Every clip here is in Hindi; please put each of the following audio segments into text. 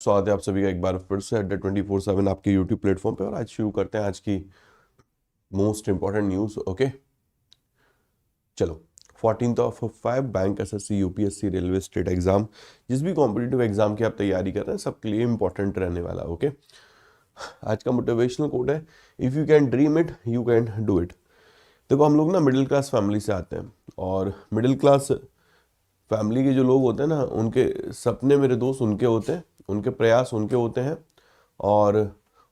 स्वागत है आप सभी का एक बार फिर से अड्डा 24/7 आपके यूट्यूब प्लेटफॉर्म पे। और आज शुरू करते हैं आज की मोस्ट इंपॉर्टेंट न्यूज़। ओके चलो, 14/5 bank SSC UPSC railway state exam, जिस भी कॉम्पिटिटिव एग्जाम की आप तैयारी कर रहे हैं सबके लिए इंपॉर्टेंट रहने वाला। ओके आज का मोटिवेशनल कोड है, if you can dream it you can do it. देखो, हम लोग ना मिडिल क्लास फैमिली से आते हैं, और मिडिल क्लास फैमिली के जो लोग होते हैं ना, उनके सपने मेरे दोस्त उनके होते हैं, उनके प्रयास उनके होते हैं, और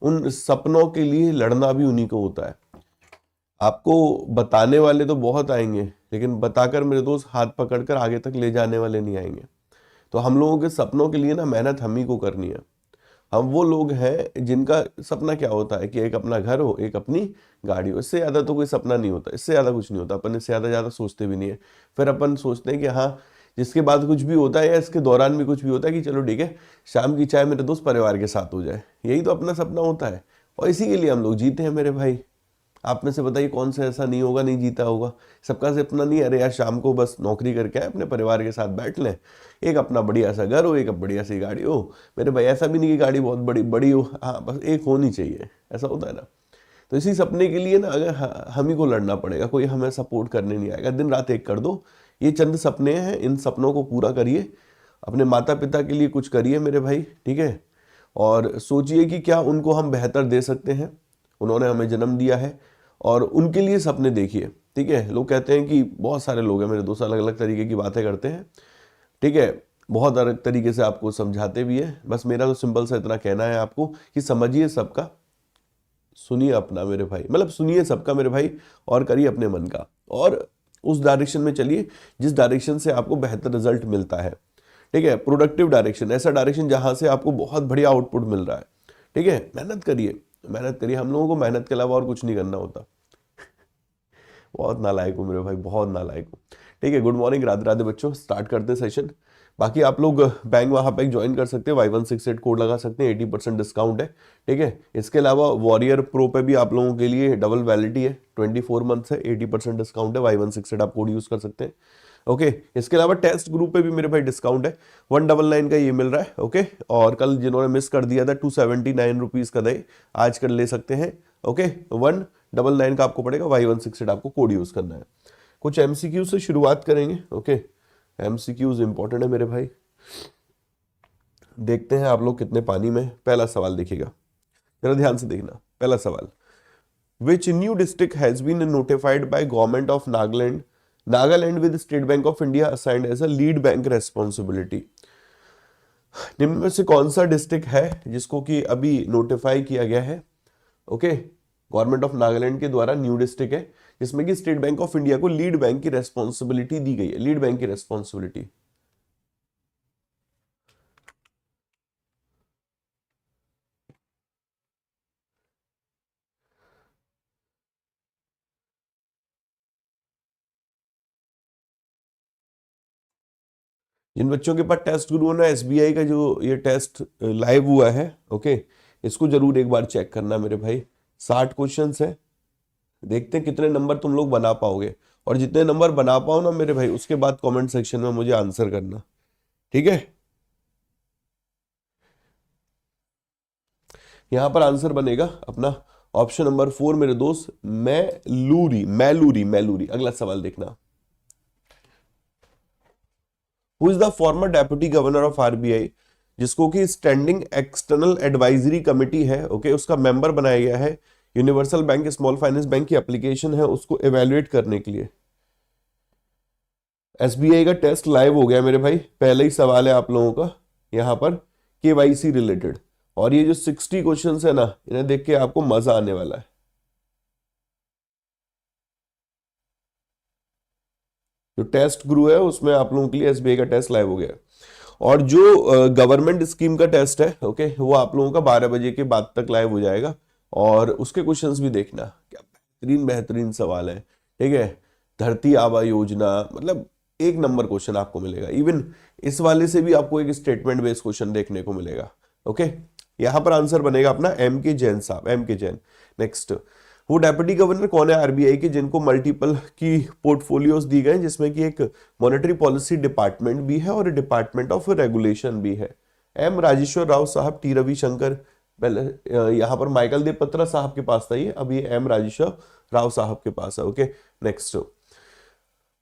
उन सपनों के लिए लड़ना भी उन्हीं को होता है। आपको बताने वाले तो बहुत आएंगे, लेकिन बताकर मेरे दोस्त हाथ पकड़कर आगे तक ले जाने वाले नहीं आएंगे। तो हम लोगों के सपनों के लिए ना मेहनत हम ही को करनी है। हम वो लोग हैं जिनका सपना क्या होता है कि एक अपना घर हो, एक अपनी गाड़ी हो। इससे ज़्यादा तो कोई सपना नहीं होता, इससे ज़्यादा कुछ नहीं होता। अपन इससे ज़्यादा सोचते भी नहीं है। फिर अपन सोचते हैं कि हाँ, जिसके बाद कुछ भी होता है या इसके दौरान भी कुछ भी होता है कि चलो ठीक है, शाम की चाय मेरे दोस्त परिवार के साथ हो जाए। यही तो अपना सपना होता है, और इसी के लिए हम लोग जीते हैं मेरे भाई। आप में से बताइए कौन सा ऐसा नहीं होगा, नहीं जीता होगा। सबका सपना नहीं, अरे यार शाम को बस नौकरी करके आए, अपने परिवार के साथ बैठ लें, एक अपना बढ़िया सा घर हो, एक बढ़िया सी गाड़ी हो। मेरे भाई ऐसा भी नहीं कि गाड़ी बहुत बड़ी बड़ी हो, हाँ बस एक होनी चाहिए, ऐसा होता है ना। तो इसी सपने के लिए ना अगर हम ही को लड़ना पड़ेगा, कोई हमें सपोर्ट करने नहीं आएगा। दिन रात एक कर दो, ये चंद सपने हैं, इन सपनों को पूरा करिए। अपने माता पिता के लिए कुछ करिए मेरे भाई, ठीक है। और सोचिए कि क्या उनको हम बेहतर दे सकते हैं। उन्होंने हमें जन्म दिया है, और उनके लिए सपने देखिए, ठीक है। लोग कहते हैं कि बहुत सारे लोग हैं मेरे दोस्त, अलग अलग तरीके की बातें करते हैं, ठीक है। बहुत अलग तरीके से आपको समझाते भी है। बस मेरा तो सिंपल सा इतना कहना है आपको कि समझिए सबका, सुनिए अपना मेरे भाई, मतलब सुनिए सबका मेरे भाई, और करिए अपने मन का, और उस डायरेक्शन में चलिए जिस डायरेक्शन से आपको बेहतर रिजल्ट मिलता है, ठीक है। प्रोडक्टिव डायरेक्शन, ऐसा डायरेक्शन जहां से आपको बहुत बढ़िया आउटपुट मिल रहा है, ठीक है। मेहनत करिए, मेहनत करिए। हम लोगों को मेहनत के अलावा और कुछ नहीं करना होता। बहुत नालायक हूँ मेरे भाई, बहुत नालायक हूँ, ठीक है। गुड मॉर्निंग, राधे राधे बच्चों। स्टार्ट करते हैं सेशन। बाकी आप लोग बैंक वहाँ पे ज्वाइन कर सकते हैं, Y168 कोड लगा सकते हैं, 80% डिस्काउंट है, ठीक है। इसके अलावा वॉरियर प्रो पे भी आप लोगों के लिए डबल वैलिडिटी है, 24 मंथ्स है, 80% डिस्काउंट है। Y168 आप कोड यूज कर सकते हैं, ओके। इसके अलावा टेस्ट ग्रुप पे भी मेरे भाई डिस्काउंट है, 199 का ये मिल रहा है, ओके। और कल जिन्होंने मिस कर दिया था 279 रुपीज का दे, आज कर ले सकते हैं, ओके। 199 का आपको पड़ेगा, Y168 आपको कोड यूज करना है। कुछ एमसीक्यू से शुरुआत करेंगे, ओके। एमसीक्यूज इंपॉर्टेंट है मेरे भाई। देखते हैं आप लोग कितने पानी में। पहला सवाल देखिएगा, जरा ध्यान से देखना। पहला सवाल, which new district has been notified by government of Nagaland Nagaland with State Bank of India assigned as a lead bank responsibility. निम्न में से कौन सा डिस्ट्रिक्ट है जिसको कि अभी नोटिफाई किया गया है, ओके। गवर्नमेंट ऑफ नागालैंड के द्वारा न्यू डिस्ट्रिक्ट है जिसमें कि स्टेट बैंक ऑफ इंडिया को लीड बैंक की रेस्पॉन्सिबिलिटी दी गई है, लीड बैंक की रेस्पॉन्सिबिलिटी। जिन बच्चों के पास टेस्ट गुरु ना, एसबीआई का जो ये टेस्ट लाइव हुआ है, ओके, इसको जरूर एक बार चेक करना मेरे भाई। 60 क्वेश्चन है, देखते हैं कितने नंबर तुम लोग बना पाओगे। और जितने नंबर बना पाओ ना मेरे भाई, उसके बाद कमेंट सेक्शन में मुझे आंसर करना, ठीक है। यहां पर आंसर बनेगा अपना ऑप्शन नंबर 4 मेरे दोस्त, मैलूरी मैलूरी मैलूरी। अगला सवाल देखना, who is the former deputy governor of RBI, जिसको कि स्टैंडिंग एक्सटर्नल एडवाइजरी कमेटी है, ओके, उसका मेंबर बनाया गया है। Universal bank small finance bank की एप्लीकेशन है उसको एवेल्युएट करने के लिए। एसबीआई का टेस्ट लाइव हो गया मेरे भाई। पहले ही सवाल है आप लोगों का यहां पर, केवाईसी रिलेटेड। और ये जो 60 क्वेश्चंस है ना, इन्हें देख के आपको मजा आने वाला है। जो टेस्ट गुरु है उसमें आप लोगों के लिए एसबीआई का टेस्ट लाइव हो गया है। और जो गवर्नमेंट स्कीम का टेस्ट है, ओके, वो आप लोगों का 12 बजे के बाद तक लाइव हो जाएगा। और उसके क्वेश्चंस भी देखना, क्या बेहतरीन बेहतरीन सवाल है, ठीक है। धरती आबा योजना, मतलब एक नंबर क्वेश्चन आपको मिलेगा। इवन इस वाले से भी आपको एक स्टेटमेंट बेस्ड क्वेश्चन देखने को मिलेगा, ओके। यहां पर आंसर बनेगा अपना एम के जैन साहब, एम के जैन। नेक्स्ट, वो डेप्यूटी गवर्नर कौन है आरबीआई के जिनको मल्टीपल की पोर्टफोलियोज दी गए, जिसमें कि एक मॉनेटरी पॉलिसी डिपार्टमेंट भी है और डिपार्टमेंट ऑफ रेगुलेशन भी है। एम राजेश्वर राव साहब, टी रविशंकर, पहले यहाँ पर माइकल देवपत्रा साहब के पास था ये, अब ये एम राजेश्वर राव साहब के पास है। Okay, next,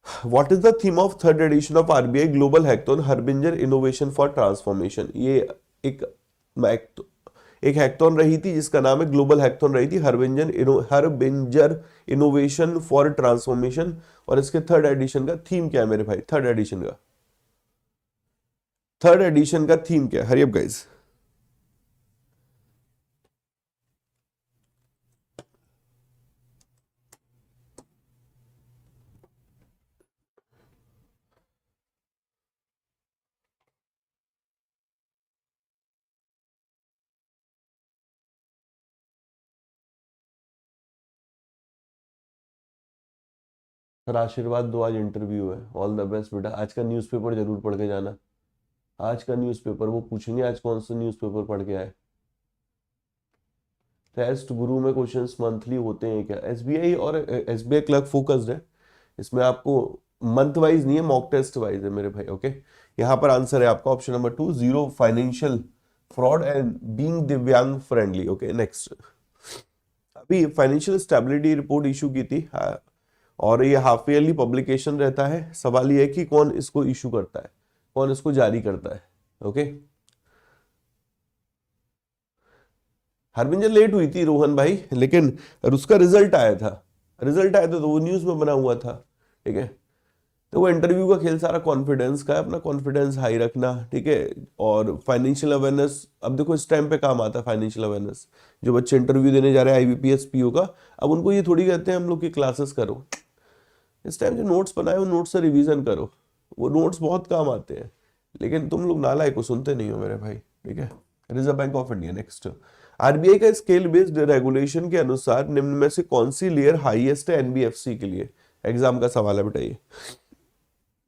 what is the theme of third edition of RBI global hackathon harbinger innovation for transformation? ये एक हैकेथॉन रही थी जिसका नाम है ग्लोबल हैकेथॉन रही थी हरबिंजर इनोवेशन फॉर ट्रांसफॉर्मेशन, और इसके थर्ड एडिशन का थीम क्या है मेरे भाई? थर्ड एडिशन का थीम क्या है? Hurry up guys. सर आशीर्वाद दो, आज इंटरव्यू है। ऑल द बेस्ट बेटा, आज का न्यूज़पेपर जरूर पढ़ के जाना। आज का न्यूज़पेपर वो पूछेंगे आज कौन सा न्यूज़पेपर पढ़ के आए। टेस्ट गुरु में क्वेश्चंस मंथली होते हैं क्या? एसबीआई और एसबीआई क्लर्क फोकस्ड है, इसमें आपको मंथ वाइज नहीं है, मॉक टेस्ट वाइज है मेरे भाई। ओके, यहाँ पर आंसर है आपका option number 2, zero financial fraud and being दिव्यांग फ्रेंडली। ओके, नेक्स्ट, अभी फाइनेंशियल स्टेबिलिटी रिपोर्ट इशू की थी, और ये हाफ ईयरली पब्लिकेशन रहता है। सवाल ये है कि कौन इसको इशू करता है, कौन इसको जारी करता है। ओके, हरबिंजर लेट हुई थी रोहन भाई, लेकिन उसका रिजल्ट आया था, तो वो न्यूज में बना हुआ था। ठीक है, तो वो इंटरव्यू का खेल सारा कॉन्फिडेंस का है, अपना कॉन्फिडेंस हाई रखना। ठीक है, और फाइनेंशियल अवेयरनेस, अब देखो इस टाइम पे काम आता है फाइनेंशियल अवेयरनेस। जो बच्चे इंटरव्यू देने जा रहे हैं आईबीपीएस पीओ का, अब उनको ये थोड़ी कहते हैं हम लोग की क्लासेस करो, इस टाइम जो नोट्स बनाए वो नोट्स से रिवीजन करो, वो नोट्स बहुत काम आते हैं। लेकिन तुम लोग नालायक को सुनते नहीं हो मेरे भाई। ठीक है, reserve bank of India. Next, RBI का स्केल बेस्ड रेगुलेशन के अनुसार निम्न में से कौन सी लेयर हाईएस्ट है एनबीएफसी के लिए? एग्जाम का सवाल है बेटा ये।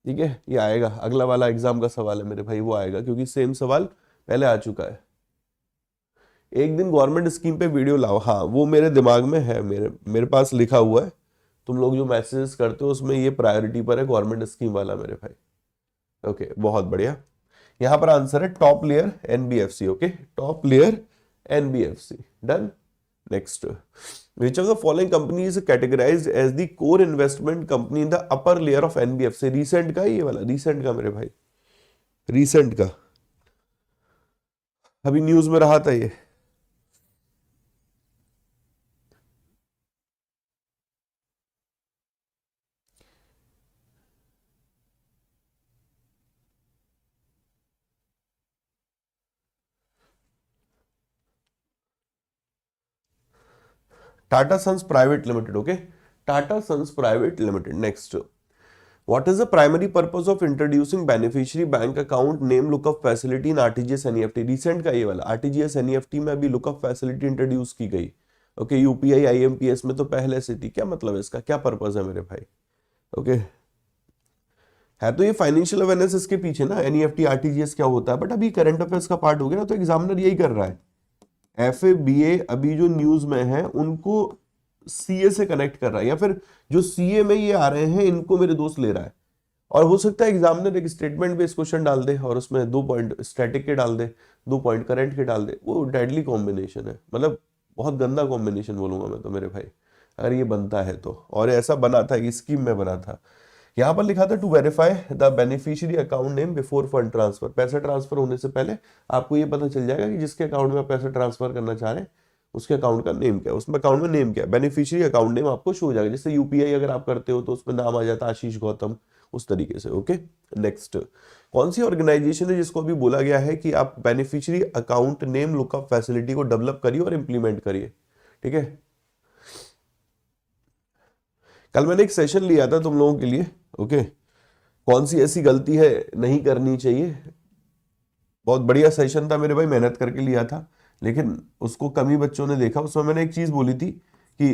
ठीक है, ये आएगा, अगला वाला एग्जाम का सवाल है मेरे भाई, वो आएगा क्योंकि सेम सवाल पहले आ चुका है। एक दिन गवर्नमेंट स्कीम पे वीडियो लाओ, हाँ वो मेरे दिमाग में है, मेरे पास लिखा हुआ है। तुम लोग जो मैसेजेस करते हो उसमें ये प्रायोरिटी पर है, गवर्नमेंट स्कीम वाला मेरे भाई। ओके, बहुत बढ़िया। यहां पर आंसर है top layer NBFC. Okay, top layer NBFC, done. Next, which of the following company is categorized as the core investment company in the upper layer of NBFC? Recent का, ये वाला रिसेंट का मेरे भाई, रिसेंट का, अभी न्यूज में रहा था ये। Tata Sons private limited. Okay, Tata Sons private limited. Next, what is the primary purpose of introducing beneficiary bank account name lookup facility in RTGS NEFT? Recent का ये वाला, RTGS NEFT में अभी लुकअप फैसिलिटी इंट्रोड्यूस की गई। ओके, यूपीआई आईएमपीएस में तो पहले से थी। क्या मतलब है इसका, क्या पर्पस है मेरे भाई? ओके, है तो ये फाइनेंशियल अवेयरनेस इसके पीछे ना, एनईएफटी आरटीजीएस क्या होता है, बट अभी करंट अफेयर्स का पार्ट हो गया ना, तो एग्जामिनर यही कर रहा है। एफए बीए अभी जो न्यूज में है उनको सीए से कनेक्ट कर रहा है, या फिर जो सीए में ये आ रहे हैं इनको मेरे दोस्त ले रहा है। और हो सकता है एग्जामिनर एक स्टेटमेंट बेस्ड क्वेश्चन डाल दे और उसमें 2 पॉइंट स्टैटिक के डाल दे, 2 पॉइंट करंट के डाल दे। वो डेडली कॉम्बिनेशन है, मतलब बहुत गंदा कॉम्बिनेशन बोलूंगा मैं तो मेरे भाई, अगर ये बनता है तो। और ऐसा बना था, स्कीम में बना था। यहाँ पर लिखा था to verify the beneficiary account name before fund transfer. पैसा ट्रांसफर होने से पहले आपको ये पता चल जाएगा कि जिसके अकाउंट में आप पैसा ट्रांसफर करना चाह रहे हैं उसके अकाउंट का नेम क्या है, उसमें अकाउंट में नेम क्या है, बेनिफिशियरी अकाउंट नेम आपको शो हो जाएगा। जैसे यूपीआई अगर आप करते हो तो उसमें नाम आ जाता है आशीष गौतम, उस तरीके से। ओके, नेक्स्ट, कौन सी ऑर्गेनाइजेशन है जिसको अभी बोला गया है कि आप beneficiary account name lookup facility को डेवलप करिए और इंप्लीमेंट करिए? ठीक है, कल मैंने एक सेशन लिया था तुम लोगों के लिए। ओके, कौन सी ऐसी गलती है नहीं करनी चाहिए, बहुत बढ़िया सेशन था मेरे भाई, मेहनत करके लिया था, लेकिन उसको कम ही बच्चों ने देखा। उसमें मैंने एक चीज बोली थी कि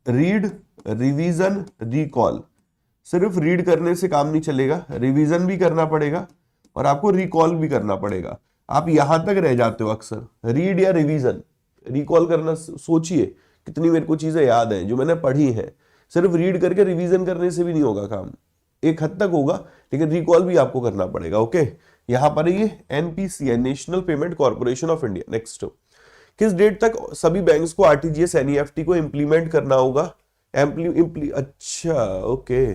रीड, रिवीजन, रिकॉल। सिर्फ रीड करने से काम नहीं चलेगा, रिवीजन भी करना पड़ेगा और आपको रिकॉल भी करना पड़ेगा। आप यहां तक रह जाते हो अक्सर, रीड या रिवीजन। रिकॉल करना, सोचिए कितनी मेरे को चीजें याद हैं जो मैंने पढ़ी हैं। सिर्फ रीड करके रिवीजन करने से भी नहीं होगा काम, एक हद तक होगा, लेकिन रिकॉल भी आपको करना पड़ेगा। ओके, यहां पर ये NPCI, national payment corporation of India. Next, किस डेट तक सभी बैंक्स को आरटीजीएस एनईएफटी को इंप्लीमेंट करना होगा? अच्छा, ओके,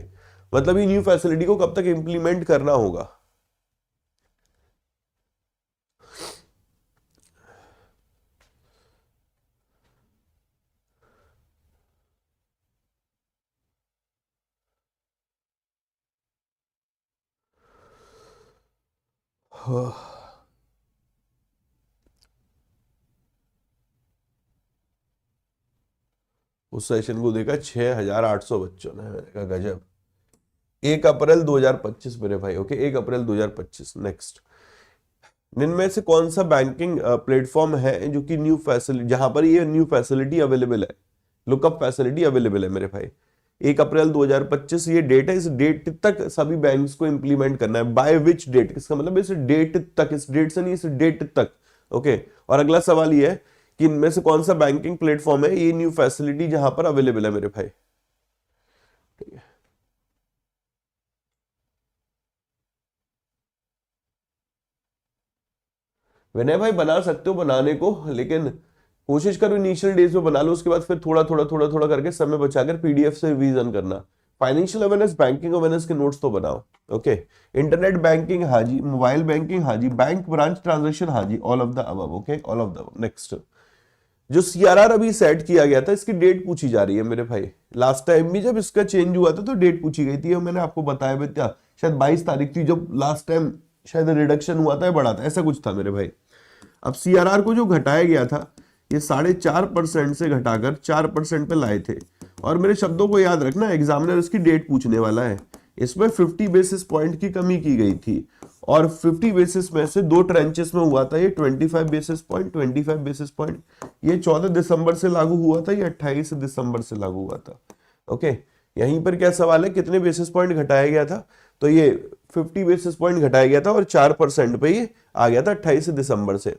मतलब ये न्यू फैसिलिटी को कब तक इंप्लीमेंट करना होगा? उस सेशन को देखा 6,800 बच्चों ने, मैंने कहा गजब। 1 अप्रैल 2025 मेरे भाई, ओके, 1 अप्रैल 2025। नेक्स्ट, इनमें से कौन सा बैंकिंग प्लेटफॉर्म है जो कि न्यू फैसिलिटी, जहां पर ये न्यू फैसिलिटी अवेलेबल है, लुकअप फैसिलिटी अवेलेबल है मेरे भाई? 1 अप्रैल 2025 ये डेट है, इस डेट तक सभी बैंक्स को इंप्लीमेंट करना है। बाय विच डेट, इसका मतलब इस डेट तक, इस डेट से नहीं, इस डेट तक, ओके। और अगला सवाल ये है कि इनमें से कौन सा बैंकिंग प्लेटफॉर्म है ये न्यू फैसिलिटी जहां पर अवेलेबल है मेरे भाई? ठीक है, विनय भाई बना सकते हो बनाने को, लेकिन कोशिश करो इनिशियल डेज में बना लो, उसके बाद फिर थोड़ा थोड़ा थोड़ा थोड़ा करके समय बचाकर पीडीएफ से रिवीजन करना। फाइनेंशियल अवेयरनेस, बैंकिंग अवेयरनेस के नोट्स तो बनाओ, ओके। इंटरनेट बैंकिंग, हाँ जी। मोबाइल बैंकिंग, हाँ जी। बैंक ब्रांच ट्रांजेक्शन, हाँ जी। All of the above, okay, all of the above. Next, जो सीआरआर अभी सेट किया गया था, इसकी डेट पूछी जा रही है मेरे भाई। लास्ट टाइम भी जब इसका चेंज हुआ था तो डेट पूछी गई थी, मैंने आपको बताया भी था, शायद 22 तारीख थी जब लास्ट टाइम शायद रिडक्शन हुआ था, बढ़ा था, ऐसा कुछ था मेरे भाई। अब सीआरआर को जो घटाया गया था, ये 4.5% से घटाकर 4% पे लाए थे। और मेरे शब्दों को याद रखना, एग्जामिनर इसकी डेट पूछने वाला है। इसमें 50 बेसिस पॉइंट की कमी की गई थी, और 50 बेसिस में से 2 ट्रेंचेस में हुआ था ये 25 बेसिस पॉइंट, 25 बेसिस पॉइंट। ये 14 दिसंबर से लागू हुआ था, ये 28 दिसंबर से लागू हुआ था, ओके। यहीं पर क्या सवाल है, कितने बेसिस पॉइंट घटाया गया था? तो ये 50 बेसिस पॉइंट घटाया गया था और 4% पे ये आ गया था 28 दिसंबर से।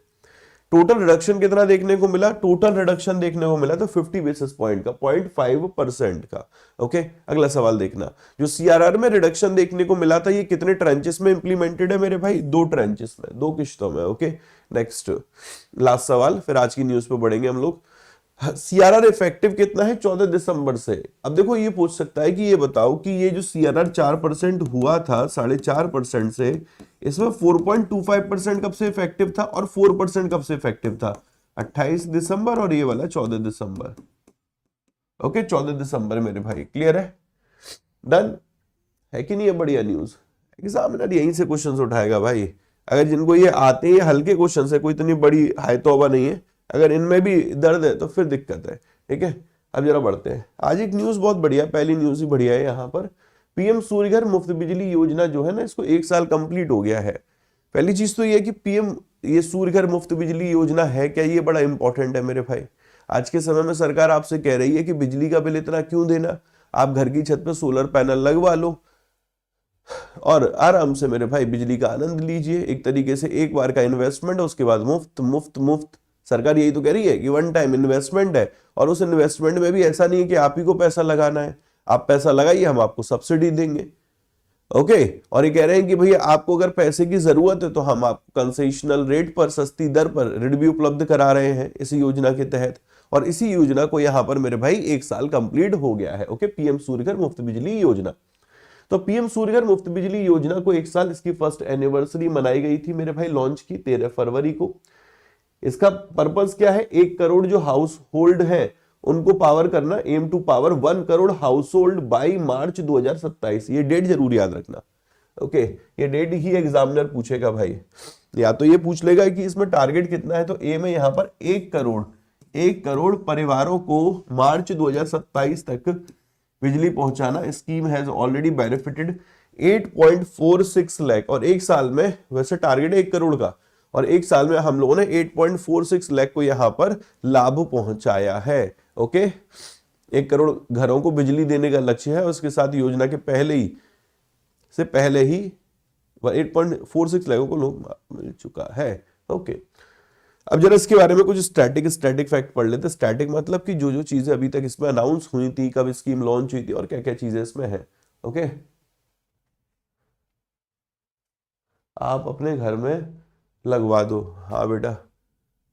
टोटल रिडक्शन कितना देखने को मिला? टोटल रिडक्शन देखने को मिला तो 50 बेसिस पॉइंट का, 0.5% का, ओके। अगला सवाल देखना, जो सीआरआर में रिडक्शन देखने को मिला था, ये कितने ट्रेंचेस में इंप्लीमेंटेड है मेरे भाई? 2 ट्रेंचेस में, 2 किश्तों में, ओके। नेक्स्ट, लास्ट सवाल, फिर आज की न्यूज पे बढ़ेंगे हम लोग। सीआरआर इफेक्टिव कितना है? 14 दिसंबर से। अब देखो ये पूछ सकता है कि ये बताओ कि ये जो सीआरआर 4% हुआ था 4.5% से, इसमें 4.25% कब से इफेक्टिव था और 4% कब से इफेक्टिव था? 28 दिसंबर और ये वाला 14 दिसंबर, ओके। 14 दिसंबर मेरे भाई, क्लियर है? डन है कि नहीं? ये बढ़िया न्यूज। एग्जामिनर यहीं से क्वेश्चंस उठाएगा भाई, अगर जिनको ये आते हैं, हल्के क्वेश्चन है, कोई इतनी बड़ी हाई तौबा नहीं है। अगर इनमें भी दर्द है तो फिर दिक्कत है, ठीक है। अब जरा बढ़ते हैं। आज एक न्यूज बहुत बढ़िया, पहली न्यूज ही बढ़िया है यहाँ पर। पीएम सूर्यघर मुफ्त बिजली योजना जो है ना, इसको 1 साल कंप्लीट हो गया है। पहली चीज तो ये है कि पीएम ये सूर्यघर मुफ्त बिजली योजना है क्या, ये बड़ा इंपॉर्टेंट है मेरे भाई। आज के समय में सरकार आपसे कह रही है कि बिजली का बिल इतना क्यों देना, आप घर की छत पे सोलर पैनल लगवा लो और आराम से मेरे भाई बिजली का आनंद लीजिए। एक तरीके से एक बार का इन्वेस्टमेंट है, उसके बाद मुफ्त मुफ्त मुफ्त। सरकार यही तो कह रही है कि 1 टाइम इन्वेस्टमेंट है, और उस इन्वेस्टमेंट में भी ऐसा नहीं है कि आप ही को पैसा लगाना है, आप पैसा लगाइए, हम आपको सब्सिडी देंगे, ओके। और ये कह रहे हैं कि भैया आपको अगर पैसे की जरूरत है तो हम आपको कंसेशनल रेट पर, सस्ती दर पर ऋण भी उपलब्ध करा रहे हैं इस योजना के तहत। और इसी योजना को यहाँ पर मेरे भाई 1 साल कंप्लीट हो गया है, ओके। पीएम सूर्यघर मुफ्त बिजली योजना। तो पीएम सूर्यघर मुफ्त बिजली योजना को 1 साल, इसकी फर्स्ट एनिवर्सरी मनाई गई थी मेरे भाई, लॉन्च की 13 फरवरी को। इसका पर्पस क्या है? 1 करोड़ जो हाउस होल्ड है उनको पावर करना, aim to power 1 crore household by March 2027। ये डेट जरूर याद रखना, ओके। ये डेट ही एग्जामिनर पूछेगा भाई, या तो ये पूछ लेगा कि इसमें टारगेट कितना है, तो एम है यहाँ पर 1 करोड़ परिवारों को मार्च 2027 तक बिजली पहुंचाना। Scheme has already benefited 8.46 lakh, और 1 साल में, वैसे टारगेट है 1 करोड़ का, और 1 साल में हम लोगों ने 8.46 लाख को यहां पर लाभ पहुंचाया है, ओके। 1 करोड़ घरों को बिजली देने का लक्ष्य है, उसके साथ योजना के पहले ही 8.46 लाखों को लोग मिल चुका है, ओके। अब जरा इसके बारे में कुछ स्टैटिक फैक्ट पढ़ लेते। स्टैटिक मतलब कि जो जो चीजें अभी तक इसमें अनाउंस हुई थी, कब स्कीम लॉन्च हुई थी और क्या क्या चीजें इसमें है, ओके। आप अपने घर में लगवा दो। हाँ बेटा,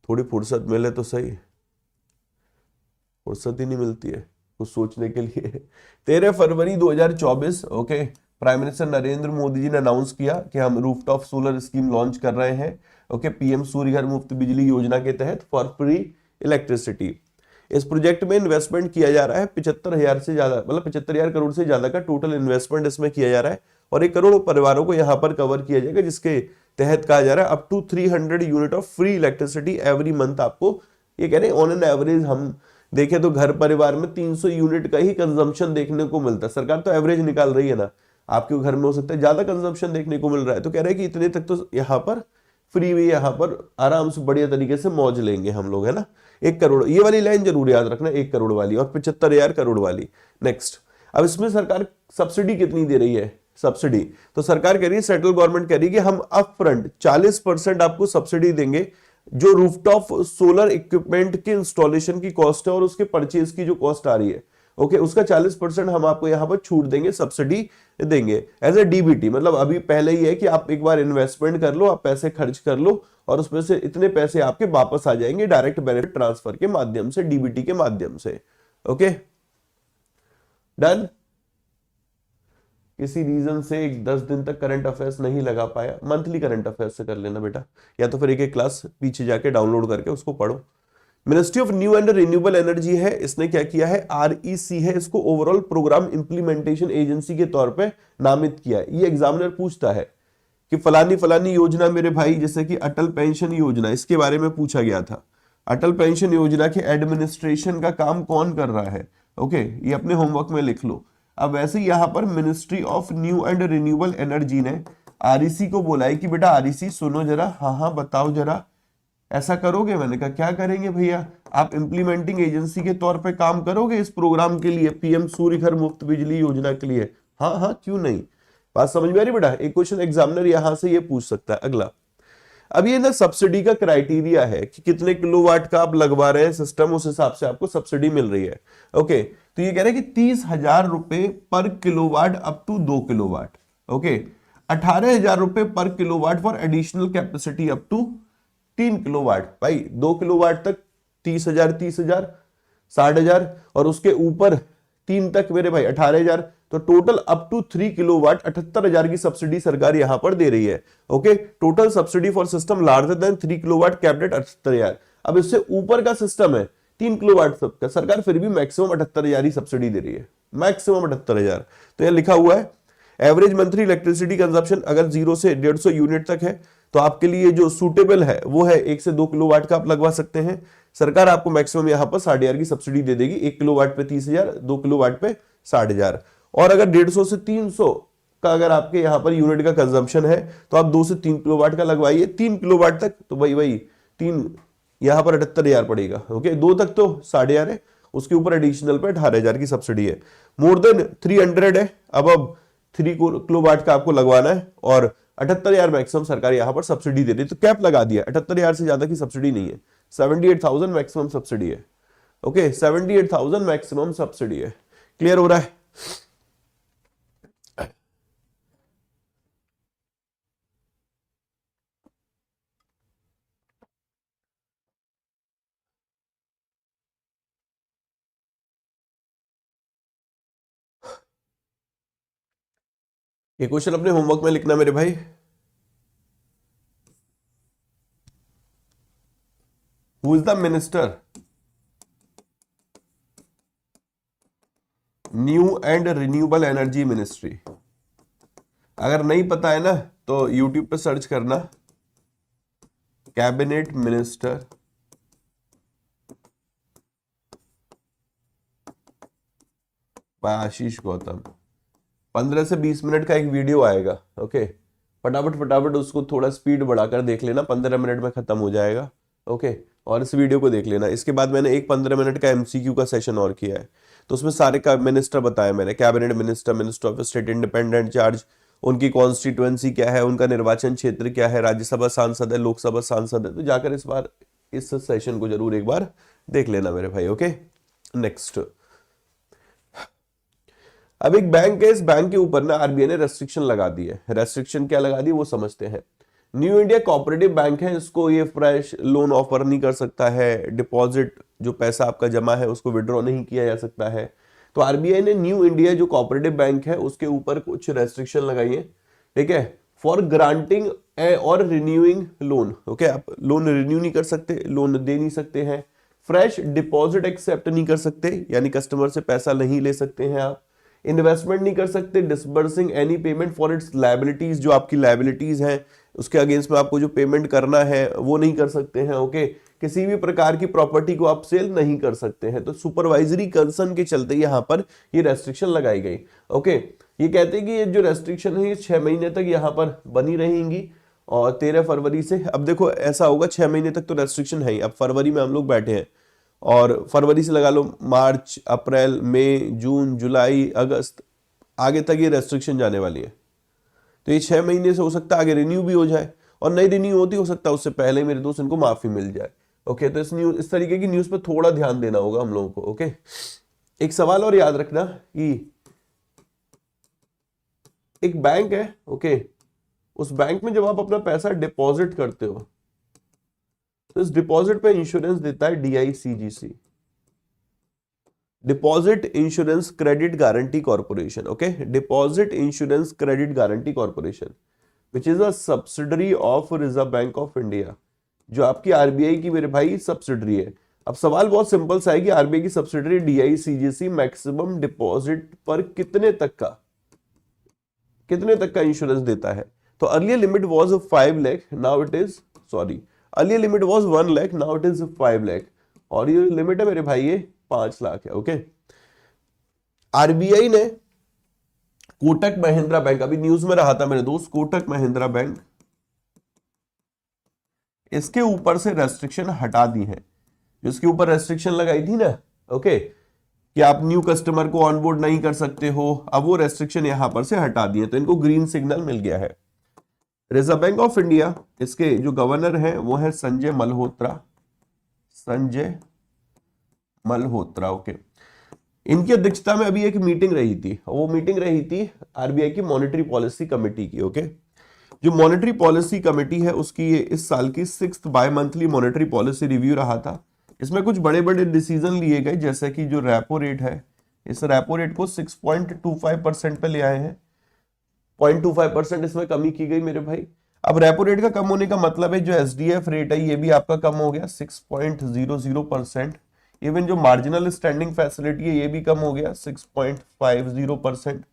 थोड़ी फुर्सत मिले तो सही, फुर्सत ही नहीं मिलती है कुछ सोचने के लिए। 13 फरवरी 2024, okay, prime minister Narendra Modi ji ने अनाउंस किया कि हम रूफटॉप सोलर स्कीम लॉन्च कर रहे हैं। ओके, पीएम सूर्य घर मुफ्त बिजली योजना के तहत फॉर फ्री इलेक्ट्रिसिटी। इस प्रोजेक्ट में इन्वेस्टमेंट किया जा रहा है 75,000 से ज्यादा, मतलब 75,000 करोड़ से ज्यादा का टोटल इन्वेस्टमेंट इसमें किया जा रहा है, और 1 करोड़ परिवारों को यहाँ पर कवर किया जाएगा, जिसके तहत कहा जा रहा है up to 300 unit of free electricity every month. आपको ये कह रहे हैं ऑन एन एवरेज हम देखें तो घर परिवार में 300 यूनिट का ही कंजम्पशन देखने को मिलता है। सरकार तो एवरेज निकाल रही है ना, आपके घर में हो सकता है ज्यादा कंजम्पशन देखने को मिल रहा है, तो कह रहे हैं कि इतने तक तो यहाँ पर फ्री में यहाँ पर आराम से बढ़िया तरीके से मौज लेंगे हम लोग, है ना। 1 करोड़, ये वाली लाइन जरूर याद रखना, 1 करोड़ वाली और 75,000 करोड़ वाली। नेक्स्ट, अब इसमें सरकार सब्सिडी कितनी दे रही है? सब्सिडी तो सरकार कह रही है, सेंट्रल गवर्नमेंट कह रही है कि हम अप फ्रंट 40% आपको सब्सिडी देंगे, जो रूफटॉप सोलर इक्विपमेंट के इंस्टॉलेशन की कॉस्ट है और उसके परचेज की जो कॉस्ट आ रही है, ओके, उसका 40% हम आपको यहां पर छूट देंगे, सब्सिडी देंगे एज ए डीबीटी। मतलब अभी पहले ही है कि आप एक बार इन्वेस्टमेंट कर लो, आप पैसे खर्च कर लो, और उसमें से इतने पैसे आपके वापस आ जाएंगे डायरेक्ट बेनिफिट ट्रांसफर के माध्यम से, डीबीटी के माध्यम से। Okay, done. किसी रीजन से 10 दिन तक करंट अफेयर्स नहीं लगा पाया, मंथली करंट अफेयर्स से कर लेना बेटा, या तो फिर एक एक क्लास पीछे जाके डाउनलोड करके उसको पढ़ो। Ministry of new and renewable energy है, इसने क्या किया है, आरईसी है, इसको ओवरऑल प्रोग्राम इंप्लीमेंटेशन एजेंसी के तौर पे नामित किया है। ये एग्जामिनर पूछता है कि फलानी फलानी योजना मेरे भाई, जैसे कि अटल पेंशन योजना, इसके बारे में पूछा गया था, अटल पेंशन योजना के एडमिनिस्ट्रेशन का काम कौन कर रहा है? ओके, ये अपने होमवर्क में लिख लो। अब वैसे यहां पर ministry of new and renewable energy ने आरईसी को बोला है कि बेटा आरईसी सुनो जरा, हाँ बताओ जरा, ऐसा करोगे? मैंने कहा क्या करेंगे भैया, आप इंप्लीमेंटिंग एजेंसी के तौर पे काम करोगे इस प्रोग्राम के लिए, पीएम सूर्य घर मुफ्त बिजली योजना के लिए? हाँ हाँ, क्यों नहीं। बात समझ में आ रही बेटा? एक क्वेश्चन एग्जामिनर यहां से ये पूछ सकता है। अगला, अब ये ना सब्सिडी का क्राइटेरिया है कि कितने किलोवाट का आप लगवा रहे हैं सिस्टम, उस हिसाब से आपको सब्सिडी मिल रही है। ओके, तो ये कह रहे हैं कि 30,000 रुपए पर kilowatt up to 2 kilowatt. Okay, 18,000 रुपए पर kilowatt for additional capacity up to 3 kilowatt. भाई 2 किलोवाट तक 30,000, 30,000, 60,000, और उसके ऊपर 3 तक मेरे भाई 18,000, तो टोटल अप टू 3 किलोवाट 78,000 की सब्सिडी सरकार यहां पर दे रही है। Okay, total subsidy for system larger than 3 kilowatt capped at 78,000। अब इससे ऊपर का सिस्टम है 3 किलोवाट सबका, सरकार फिर भी मैक्सिमम 78,000 ही सब्सिडी दे रही है, मैक्सिमम 78,000। तो यह लिखा हुआ है एवरेज मंथली इलेक्ट्रिसिटी कंजप्शन अगर 0 से 150 यूनिट तक है तो आपके लिए जो सूटेबल है वो है 1 से 2 किलोवाट का आप लगवा सकते हैं। सरकार आपको मैक्सिमम यहां पर 60,000 की सब्सिडी दे देगी, 1 किलोवाट पे 30,000, 2 किलोवाट पे 60,000। और अगर 150 से 300 का अगर आपके यहां पर यूनिट का कंजम्पशन है तो आप 2 से 3 किलोवाट का लगवाइए, 3 किलोवाट तक तो भाई 3 यहां पर 78,000 पड़ेगा। ओके, 2 तक तो 60,000 है, उसके ऊपर एडिशनल पे 18,000 की सब्सिडी है। मोर देन 300 है, अब 3 किलोवाट का आपको लगवाना है, और 78,000 मैक्सिमम सरकार यहां पर सब्सिडी दे रही है, तो कैप लगा दिया, 78,000 से ज्यादा की सब्सिडी नहीं है, 78,000 मैक्सिमम सब्सिडी है। ओके, 78,000 मैक्सिमम सब्सिडी है। क्लियर हो रहा है? ये क्वेश्चन अपने होमवर्क में लिखना मेरे भाई। Who is the minister new and renewable energy ministry? अगर नहीं पता है ना तो यूट्यूब पे सर्च करना, कैबिनेट मिनिस्टर बाय आशीष गौतम। 15 से 20 मिनट का एक वीडियो आएगा। ओके, फटाफट फटाफट उसको थोड़ा स्पीड बढ़ाकर देख लेना, 15 मिनट में खत्म हो जाएगा। ओके, और इस वीडियो को देख लेना। इसके बाद मैंने एक 15 मिनट का एमसीक्यू का सेशन और किया है, तो उसमें सारे का मिनिस्टर बताया मैंने, cabinet minister, minister of state independent charge, उनकी कॉन्स्टिट्यूएंसी क्या है, उनका निर्वाचन क्षेत्र क्या है, राज्यसभा सांसद है, लोकसभा सांसद है। तो जाकर इस बार इस सेशन को जरूर एक बार देख लेना मेरे भाई। ओके, नेक्स्ट, अब एक बैंक है, इस बैंक के ऊपर ना आरबीआई ने रेस्ट्रिक्शन लगा दी है। रेस्ट्रिक्शन क्या लगा दी वो समझते हैं। न्यू इंडिया कोऑपरेटिव बैंक है, इसको ये फ्रेश लोन ऑफर नहीं कर सकता है, डिपॉजिट जो पैसा आपका जमा है उसको विड्रॉ नहीं किया जा सकता है। तो आरबीआई ने न्यू इंडिया जो कोऑपरेटिव बैंक है उसके ऊपर कुछ रेस्ट्रिक्शन लगाई है, ठीक है, फॉर ग्रांटिंग और रिन्यूइंग लोन। ओके, आप लोन रिन्यू नहीं कर सकते, लोन दे नहीं सकते हैं, फ्रेश डिपॉजिट एक्सेप्ट नहीं कर सकते, यानी कस्टमर से पैसा नहीं ले सकते हैं आप, इन्वेस्टमेंट नहीं कर सकते, disbursing any payment for its liabilities, जो आपकी लायबिलिटीज हैं उसके अगेंस्ट में आपको जो पेमेंट करना है वो नहीं कर सकते हैं। ओके, किसी भी प्रकार की प्रॉपर्टी को आप सेल नहीं कर सकते हैं। तो सुपरवाइजरी कंसर्न के चलते यहाँ पर ये रेस्ट्रिक्शन लगाई गई। ओके, ये कहते हैं कि ये जो रेस्ट्रिक्शन है ये 6 महीने तक यहाँ पर बनी रहेंगी और 13 फरवरी से, अब देखो ऐसा होगा 6 महीने तक तो रेस्ट्रिक्शन है ही, अब फरवरी में हम लोग बैठे हैं और फरवरी से लगा लो मार्च, अप्रैल, मई, जून, जुलाई, अगस्त, आगे तक ये रेस्ट्रिक्शन जाने वाली है। तो ये 6 महीने से हो सकता है आगे रिन्यू भी हो जाए, और नई रिन्यू होती हो सकता है उससे पहले मेरे दोस्त इनको माफी मिल जाए। ओके, तो इस तरीके की न्यूज पे थोड़ा ध्यान देना होगा हम लोगों को। ओके, एक सवाल और याद रखना कि एक बैंक है, ओके, उस बैंक में जब आप अपना पैसा डिपॉजिट करते हो तो इस डिपॉजिट पे इंश्योरेंस देता है DICGC, deposit insurance credit guarantee corporation. Okay, deposit insurance credit guarantee corporation which is a subsidiary of reserve bank of India, जो आपकी आरबीआई की मेरे भाई सब्सिडरी है। अब सवाल बहुत सिंपल सा है कि आरबीआई की सब्सिडरी DICGC मैक्सिमम डिपॉजिट पर कितने तक का इंश्योरेंस देता है। तो earlier limit was 5 lakh, now it is earlier limit was 1 lakh, now it is 5 lakh, और ये लिमिट है मेरे भाई ये 5 लाख है। ओके, आरबीआई ने कोटक महिंद्रा बैंक, अभी न्यूज में रहा था मेरे दोस्त, कोटक महिंद्रा बैंक, इसके ऊपर से रेस्ट्रिक्शन हटा दी है, जिसके ऊपर रेस्ट्रिक्शन लगाई थी ना, ओके, कि आप न्यू कस्टमर को ऑनबोर्ड नहीं कर सकते हो, अब वो रेस्ट्रिक्शन यहां पर से हटा दिए, तो इनको ग्रीन सिग्नल मिल गया है। रिजर्व बैंक ऑफ इंडिया, इसके जो गवर्नर हैं वो है संजय मल्होत्रा। ओके, इनकी अध्यक्षता में अभी एक मीटिंग रही थी, वो मीटिंग रही थी आरबीआई की मॉनेटरी पॉलिसी कमेटी की। ओके, जो मॉनेटरी पॉलिसी कमेटी है उसकी ये इस साल की 6th bimonthly monetary policy review रहा था। इसमें कुछ बड़े बड़े डिसीजन लिए गए, जैसे कि जो रेपो रेट है, इस रेपो रेट को 6.25% पे ले आए हैं, 0.25% इसमें कमी की गई मेरे भाई। अब रेपो रेट का कम होने का मतलब है जो एसडीएफ रेट है ये भी आपका कम हो गया 6.00%। इवन जो मार्जिनल स्टैंडिंग फैसिलिटी है ये भी कम हो गया 6.50%।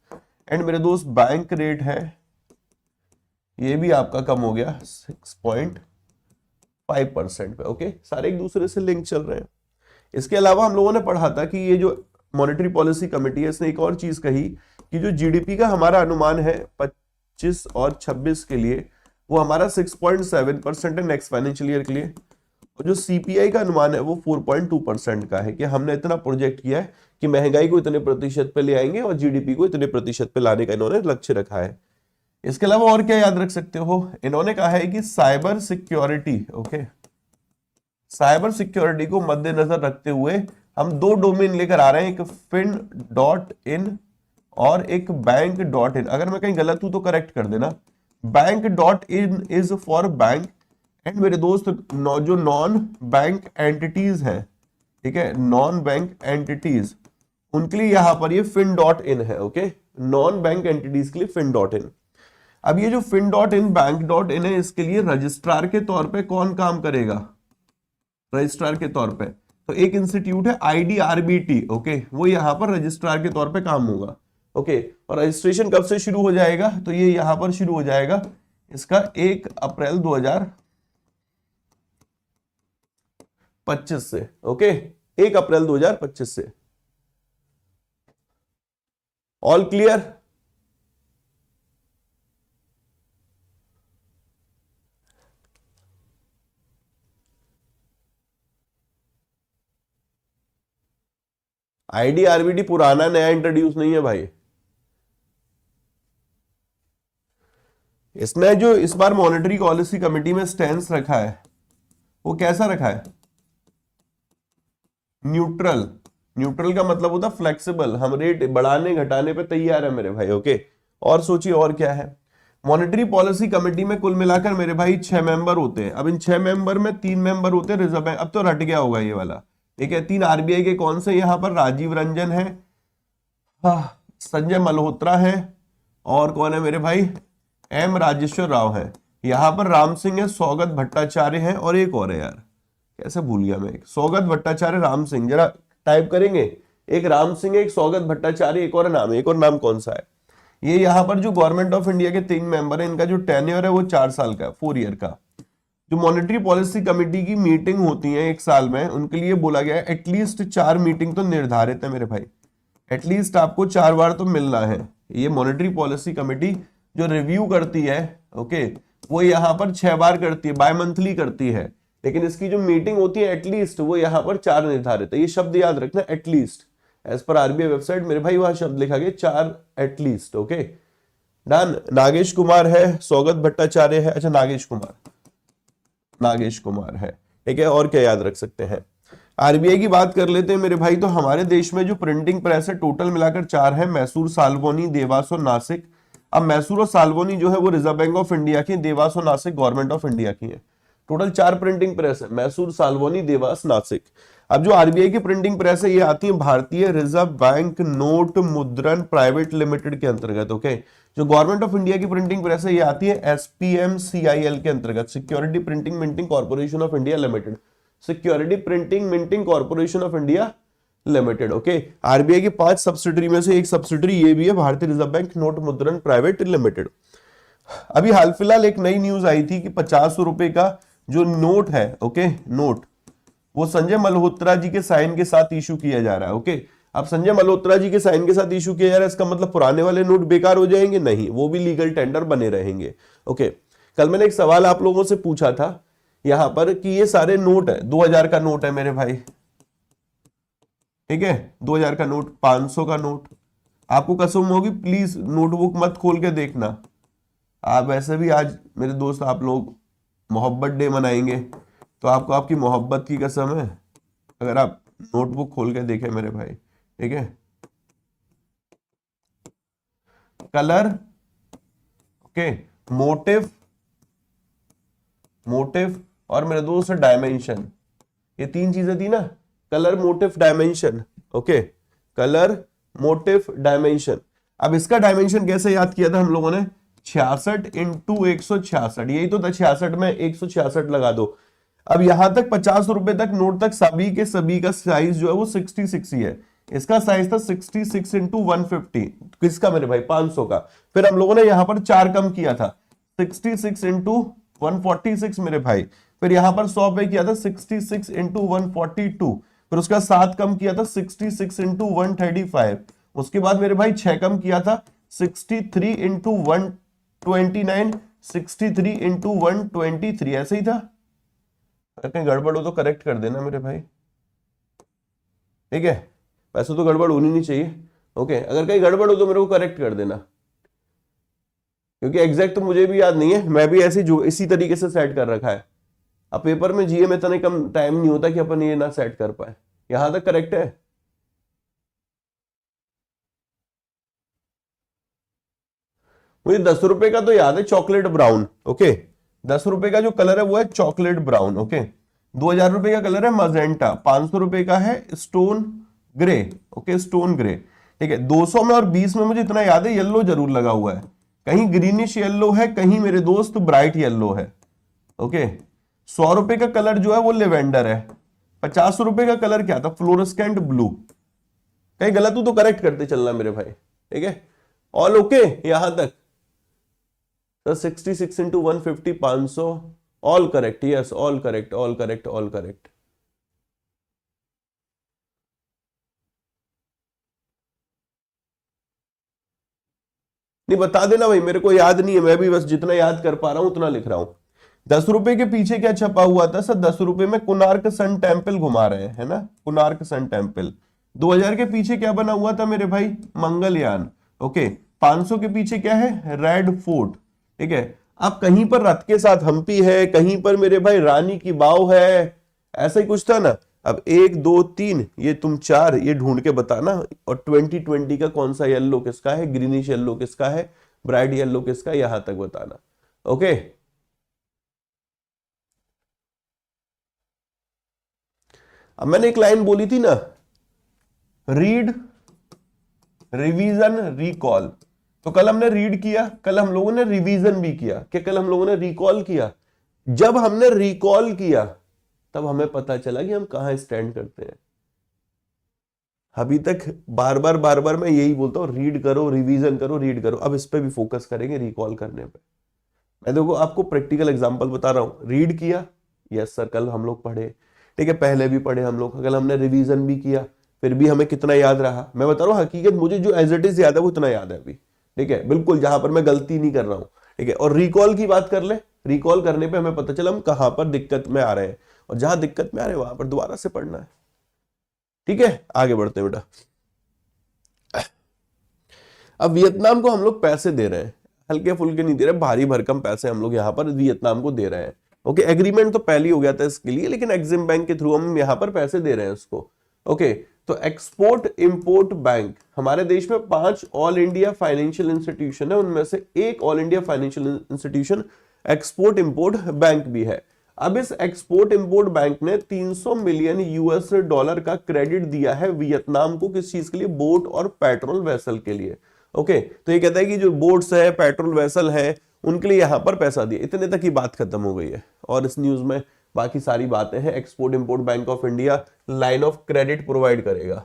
एंड मेरे दोस्त बैंक रेट है ये भी आपका कम हो गया 6.5% पे। ओके, सारे एक दूसरे से लिंक चल रहे हैं। इसके अलावा हम लोगों ने पढ़ा था कि ये जो मॉनेटरी पॉलिसी कमेटी है इसने एक और चीज कही कि जो जीडीपी का हमारा अनुमान है 25 और 26 के लिए वो हमारा 6.7% है नेक्स्ट फाइनेंशियल ईयर के लिए, और जो सीपीआई का अनुमान है वो 4.2% का है, कि हमने इतना प्रोजेक्ट किया है कि महंगाई को इतने प्रतिशत पे ले आएंगे और जीडीपी को इतने प्रतिशत पे लाने का इन्होंने लक्ष्य रखा है। इसके अलावा और क्या याद रख सकते हो, इन्होंने कहा है कि cyber security, okay, cyber security को मद्देनजर रखते हुए हम 2 डोमेन लेकर आ रहे हैं, एक fin.in और एक bank.in। अगर मैं कहीं गलत हूं तो करेक्ट कर देना। bank.in is for bank, and मेरे दोस्त जो नॉन बैंक एंटिटीज हैं, ठीक है, नॉन बैंक एंटिटीज, उनके लिए यहां पर ये fin.in है। ओके, नॉन बैंक एंटिटीज के लिए fin.in। अब ये जो fin.in bank.in है इसके लिए रजिस्ट्रार के तौर पे कौन काम करेगा, रजिस्ट्रार के तौर पे तो एक इंस्टीट्यूट है IDRBT। ओके, वो यहां पर रजिस्ट्रार के तौर पे काम होगा। ओके, और रजिस्ट्रेशन कब से शुरू हो जाएगा, तो ये यहां पर शुरू हो जाएगा इसका 1 अप्रैल 2025 से। ओके, 1 अप्रैल 2025 से। All clear? IDRBT पुराना नया इंट्रोड्यूस नहीं है भाई, इसने जो इस बार मॉनेटरी पॉलिसी कमेटी में स्टैंस रखा है वो कैसा रखा है, न्यूट्रल। न्यूट्रल का मतलब होता है फ्लेक्सिबल, हम रेट बढ़ाने घटाने पे तैयार है मेरे भाई। ओके, और सोचिए और क्या है, मॉनेटरी पॉलिसी कमेटी में कुल मिलाकर मेरे भाई 6 मेंबर होते हैं। अब इन 6 मेंबर में 3 मेंबर होते हैं रिजर्व बैंक, अब तो रट गया होगा ये वाला, ठीक है। 3 आरबीआई के कौन से, यहाँ पर राजीव रंजन है, संजय मल्होत्रा है, और कौन है मेरे भाई, एम राजेश्वर राव है। यहाँ पर राम सिंह है, सौगत भट्टाचार्य है, और एक और है यार, कैसे भूल गया मैं, सौगत भट्टाचार्य, राम सिंह, जरा टाइप करेंगे, एक राम सिंह, एक सौगत भट्टाचार्य, एक और नाम है, एक और नाम कौन सा है। ये यहाँ पर जो गवर्नमेंट ऑफ इंडिया के 3 मेंबर है, इनका जो टेन्योर है वो 4 साल का, 4 ईयर का। जो मॉनेटरी पॉलिसी कमेटी की मीटिंग होती है 1 साल में, उनके लिए बोला गया है एटलीस्ट 4 मीटिंग तो निर्धारित है मेरे भाई, एटलीस्ट आपको 4 बार तो मिलना है। ये मॉनेटरी पॉलिसी कमेटी जो रिव्यू करती है, ओके, वो यहाँ पर 6 बार करती है, बाय मंथली करती है, लेकिन इसकी जो मीटिंग होती है एटलीस्ट वो यहाँ पर 4 निर्धारित है। ये शब्द याद रखना, at least, as per RBI website मेरे भाई वहां शब्द लिखा गया 4 at least, okay done. Nagesh Kumar है, सौगत भट्टाचार्य है, अच्छा नागेश कुमार है, ठीक है। और क्या याद रख सकते हैं, आरबीआई की बात कर लेते हैं मेरे भाई। तो हमारे देश में जो प्रिंटिंग प्रेस है टोटल मिलाकर 4 है, मैसूर, साल्वोनी, देवास और नासिक। अब मैसूर और साल्वोनी जो है वो रिजर्व बैंक ऑफ इंडिया की, देवास और नासिक गवर्नमेंट ऑफ इंडिया की है। टोटल 4 प्रिंटिंग प्रेस है, मैसूर, साल्वोनी, देवास, नासिक। अब जो आरबीआई की प्रिंटिंग प्रेस है ये आती है भारतीय रिजर्व बैंक नोट मुद्रण प्राइवेट लिमिटेड के अंतर्गत, ओके। जो गवर्नमेंट ऑफ इंडिया की प्रिंटिंग प्रेस है ये आती है एसपीएमसीआईएल के अंतर्गत, security printing minting corporation of India limited, security printing minting corporation of India limited, okay. RBI की 5 सब्सिडरी में से एक सब्सिडरी ये भी है, भारतीय रिजर्व बैंक नोट मुद्रण प्राइवेट लिमिटेड। अभी हाल फिलहाल एक नई न्यूज आई थी कि 50 रुपए का जो नोट है, ओके, नोट, वो संजय मल्होत्रा जी के साइन के साथ इशू किया जा रहा है, ओके। अब संजय मल्होत्रा जी के साइन के साथ इशू किया जा रहा है, इसका मतलब पुराने वाले नोट बेकार हो जाएंगे? नहीं, वो भी लीगल टेंडर बने रहेंगे, ओके। कल मैंने एक सवाल आप लोगों से पूछा था यहां पर कि ये सारे नोट है, 2000 का नोट है मेरे भाई, ठीक है, 2000 का नोट, 500 का नोट। आपको कसम होगी, प्लीज नोटबुक मत खोल के देखना, आप वैसे भी आज मेरे दोस्त आप लोग मोहब्बत डे मनाएंगे, तो आपको आपकी मोहब्बत की कसम है अगर आप नोटबुक खोल के देखें मेरे भाई, ठीक है। कलर, ओके, मोटिव और मेरे दोस्त डायमेंशन, ये 3 चीजें थी ना, colour, motive, dimension, okay, colour, motive, dimension. अब इसका डायमेंशन कैसे याद किया था हम लोगों ने, 66 × 166, यही तो था, 66 में 166 लगा दो। अब यहां तक 50 रुपए तक नोट तक सभी के सभी का साइज जो है वो 66 ही है। इसका साइज था 66 × 150, किसका मेरे भाई, 500 का। फिर हम लोगों ने यहां पर 4 कम किया था, 66 × 146 मेरे भाई। फिर यहां पर 100 पे किया था 66 × 142। फिर उसका 7 कम किया था 66 × 135। उसके बाद मेरे भाई 6 कम किया था 63 × 129, 63 × 123, ऐसे ही था। अगर कहीं गड़बड़ हो तो करेक्ट कर देना मेरे भाई, ठीक है। वैसे तो गड़बड़ होनी नहीं चाहिए, ओके। अगर कहीं गड़बड़ हो तो मेरे को करेक्ट कर देना, क्योंकि एग्जैक्ट तो मुझे भी याद नहीं है, मैं भी ऐसे जो इसी तरीके से सेट कर रखा है। अब पेपर में जीए में इतना कम टाइम नहीं होता कि अपन ये ना सेट कर पाए। यहां तक करेक्ट है? मुझे 10 रुपए का तो याद है, चॉकलेट ब्राउन, ओके। 10 रुपए का जो कलर है वो है चॉकलेट ब्राउन, ओके। 2000 रुपए का कलर है मजेंटा, 500 रुपए का है stone grey, okay, stone grey, ठीक है। 200 में और 20 में मुझे इतना याद है येलो जरूर लगा हुआ है, कहीं ग्रीनिश येलो है, कहीं मेरे दोस्त ब्राइट येलो है, ओके। 100 रुपए का कलर जो है वो लेवेंडर है। 50 रुपए का कलर क्या था, फ्लोरोस्केंट ब्लू। कहीं गलत हो तो करेक्ट करते चलना मेरे भाई, ठीक है। ऑल ओके यहां तक? 66 × 150, 500, all correct, yes, all correct, all correct, all correct. नहीं बता देना भाई, मेरे को याद नहीं है, मैं भी बस जितना याद कर पा रहा हूं उतना लिख रहा हूं। 10 रुपए के पीछे क्या छपा हुआ था सर? 10 रुपए में कोणार्क सन टेम्पल घुमा रहे हैं, है ना, कोणार्क सन टेम्पल। 2000 के पीछे क्या बना हुआ था मेरे भाई? मंगलयान, ओके। 500 के पीछे क्या है? रेड फोर्ट, ठीक है। अब कहीं पर रथ के साथ हम्पी है, कहीं पर मेरे भाई रानी की बाव है, ऐसा ही कुछ था ना। अब 1 2 3, ये तुम 4 ये ढूंढ के बताना। और 2020 का कौन सा येलो किसका है, ग्रीनिश येलो किसका है? ब्राइट येलो किसका, यहां तक बताना। ओके, अब मैंने एक लाइन बोली थी ना, रीड, रिवीजन, रिकॉल। तो कल हमने रीड किया, कल हम लोगों ने रिवीजन भी किया, क्या कल हम लोगों ने रिकॉल किया। जब हमने रिकॉल किया तब हमें पता चला कि हम कहां स्टैंड करते हैं। अभी तक बार बार मैं यही बोलता हूं, रीड करो, रिवीजन करो, रीड करो। अब इस पे भी फोकस करेंगे, रिकॉल करने पे। मैं देखो आपको प्रैक्टिकल एग्जांपल बता रहा हूं। रीड किया, यस सर, कल हम लोग पढ़े, ठीक है, पहले भी पढ़े हम लोग। कल हमने रिवीजन भी किया, फिर भी हमें कितना याद रहा। मैं बता रहा हूं हकीकत, मुझे जो एज इट इज याद है वो इतना याद है अभी, ठीक है, बिल्कुल, जहां पर मैं गलती नहीं कर रहा हूं, ठीक है। और रिकॉल की बात कर ले, रिकॉल करने पे हमें पता चला हम कहां पर दिक्कत में आ रहे हैं, और जहां दिक्कत में आ रहे हैं वहां पर दोबारा से पढ़ना है, ठीक है। आगे बढ़ते हैं बेटा। अब वियतनाम को हम लोग पैसे दे रहे हैं, हल्के फुल्के नहीं दे रहे, भारी भरकम पैसे हम लोग यहाँ पर वियतनाम को दे रहे हैं। ओके, एग्रीमेंट तो पहले ही हो गया था इसके लिए, लेकिन एग्जिम बैंक के थ्रू हम यहाँ पर पैसे दे रहे हैं उसको। ओके, तो एक्सपोर्ट इंपोर्ट बैंक, हमारे देश में 5 ऑल इंडिया फाइनेंशियल इंस्टीट्यूशन है, उनमें से एक all India financial institution export import bank भी है। अब इस एक्सपोर्ट इंपोर्ट बैंक ने 300 मिलियन यूएस डॉलर का क्रेडिट दिया है वियतनाम को, किस चीज के लिए, बोट और पेट्रोल वेसल के लिए। ओके, तो ये कहता है कि जो बोट्स है, पेट्रोल वेसल है, उनके लिए यहां पर पैसा दिया। इतने तक की बात खत्म हो गई है, और इस न्यूज में बाकी सारी बातें हैं। Export import bank of India line of credit provide करेगा।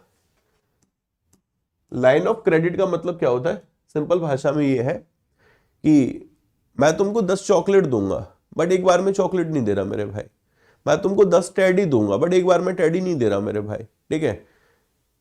लाइन ऑफ क्रेडिट का मतलब क्या होता है, सिंपल भाषा में ये है कि मैं तुमको 10 चॉकलेट दूंगा, बट एक बार में चॉकलेट नहीं दे रहा मेरे भाई। मैं तुमको 10 टेडी दूंगा, बट एक बार में टेडी नहीं दे रहा मेरे भाई, ठीक है।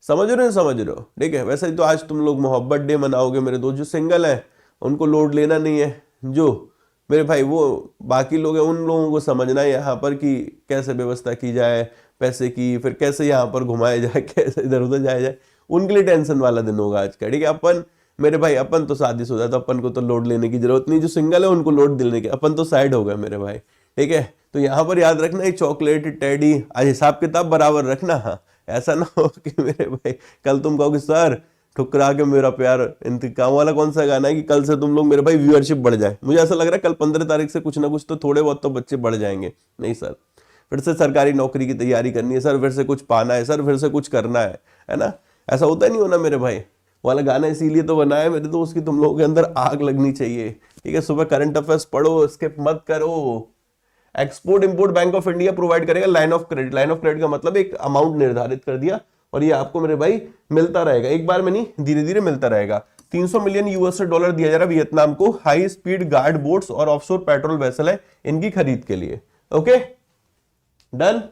समझ रहे हो, समझ रहे हो, ठीक है। वैसे ही तो आज तुम लोग मोहब्बत डे मनाओगे मेरे दोस्त, जो सिंगल है उनको लोड लेना नहीं है, जो मेरे भाई वो बाकी लोग हैं उन लोगों को समझना है यहाँ पर कि कैसे व्यवस्था की जाए पैसे की, फिर कैसे यहाँ पर घुमाया जाए, कैसे इधर उधर जाया जाए, उनके लिए टेंशन वाला दिन होगा आज का, ठीक है। अपन मेरे भाई, अपन तो शादीशुदा, तो अपन को तो लोड लेने की जरूरत नहीं, जो सिंगल है उनको लोड देने की, अपन तो साइड हो गए मेरे भाई, ठीक है। तो यहाँ पर याद रखना, ये चॉकलेट टेडी आज हिसाब किताब बराबर रखना। हाँ, ऐसा ना हो कि मेरे भाई कल तुम कहोगे सर ठुकरा के मेरा प्यार इंतकाम वाला कौन सा गाना है, कि कल से तुम लोग मेरे भाई व्यूअरशिप बढ़ जाए। मुझे ऐसा लग रहा है कल 15 तारीख से कुछ ना कुछ तो थोड़े बहुत तो बच्चे बढ़ जाएंगे। नहीं सर, फिर से सरकारी नौकरी की तैयारी करनी है सर, फिर से कुछ पाना है सर, फिर से कुछ करना है ना। ऐसा होता नहीं होना मेरे भाई, वाला गाना इसीलिए तो बना है मेरे दोस्त की, तुम लोगों के अंदर आग लगनी चाहिए, ठीक है। सुबह करंट अफेयर्स पढ़ो, स्किप मत करो। Export import bank of India provide करेगा line of credit. Line of credit का मतलब एक अमाउंट निर्धारित कर दिया, और ये आपको मेरे भाई मिलता रहेगा, एक बार में नहीं, धीरे धीरे मिलता रहेगा। 300 मिलियन यूएस डॉलर दिया जा रहा है वियतनाम को, हाई स्पीड गार्ड बोट्स और ऑफशोर पेट्रोल वेसल है इनकी खरीद के लिए। Okay, done.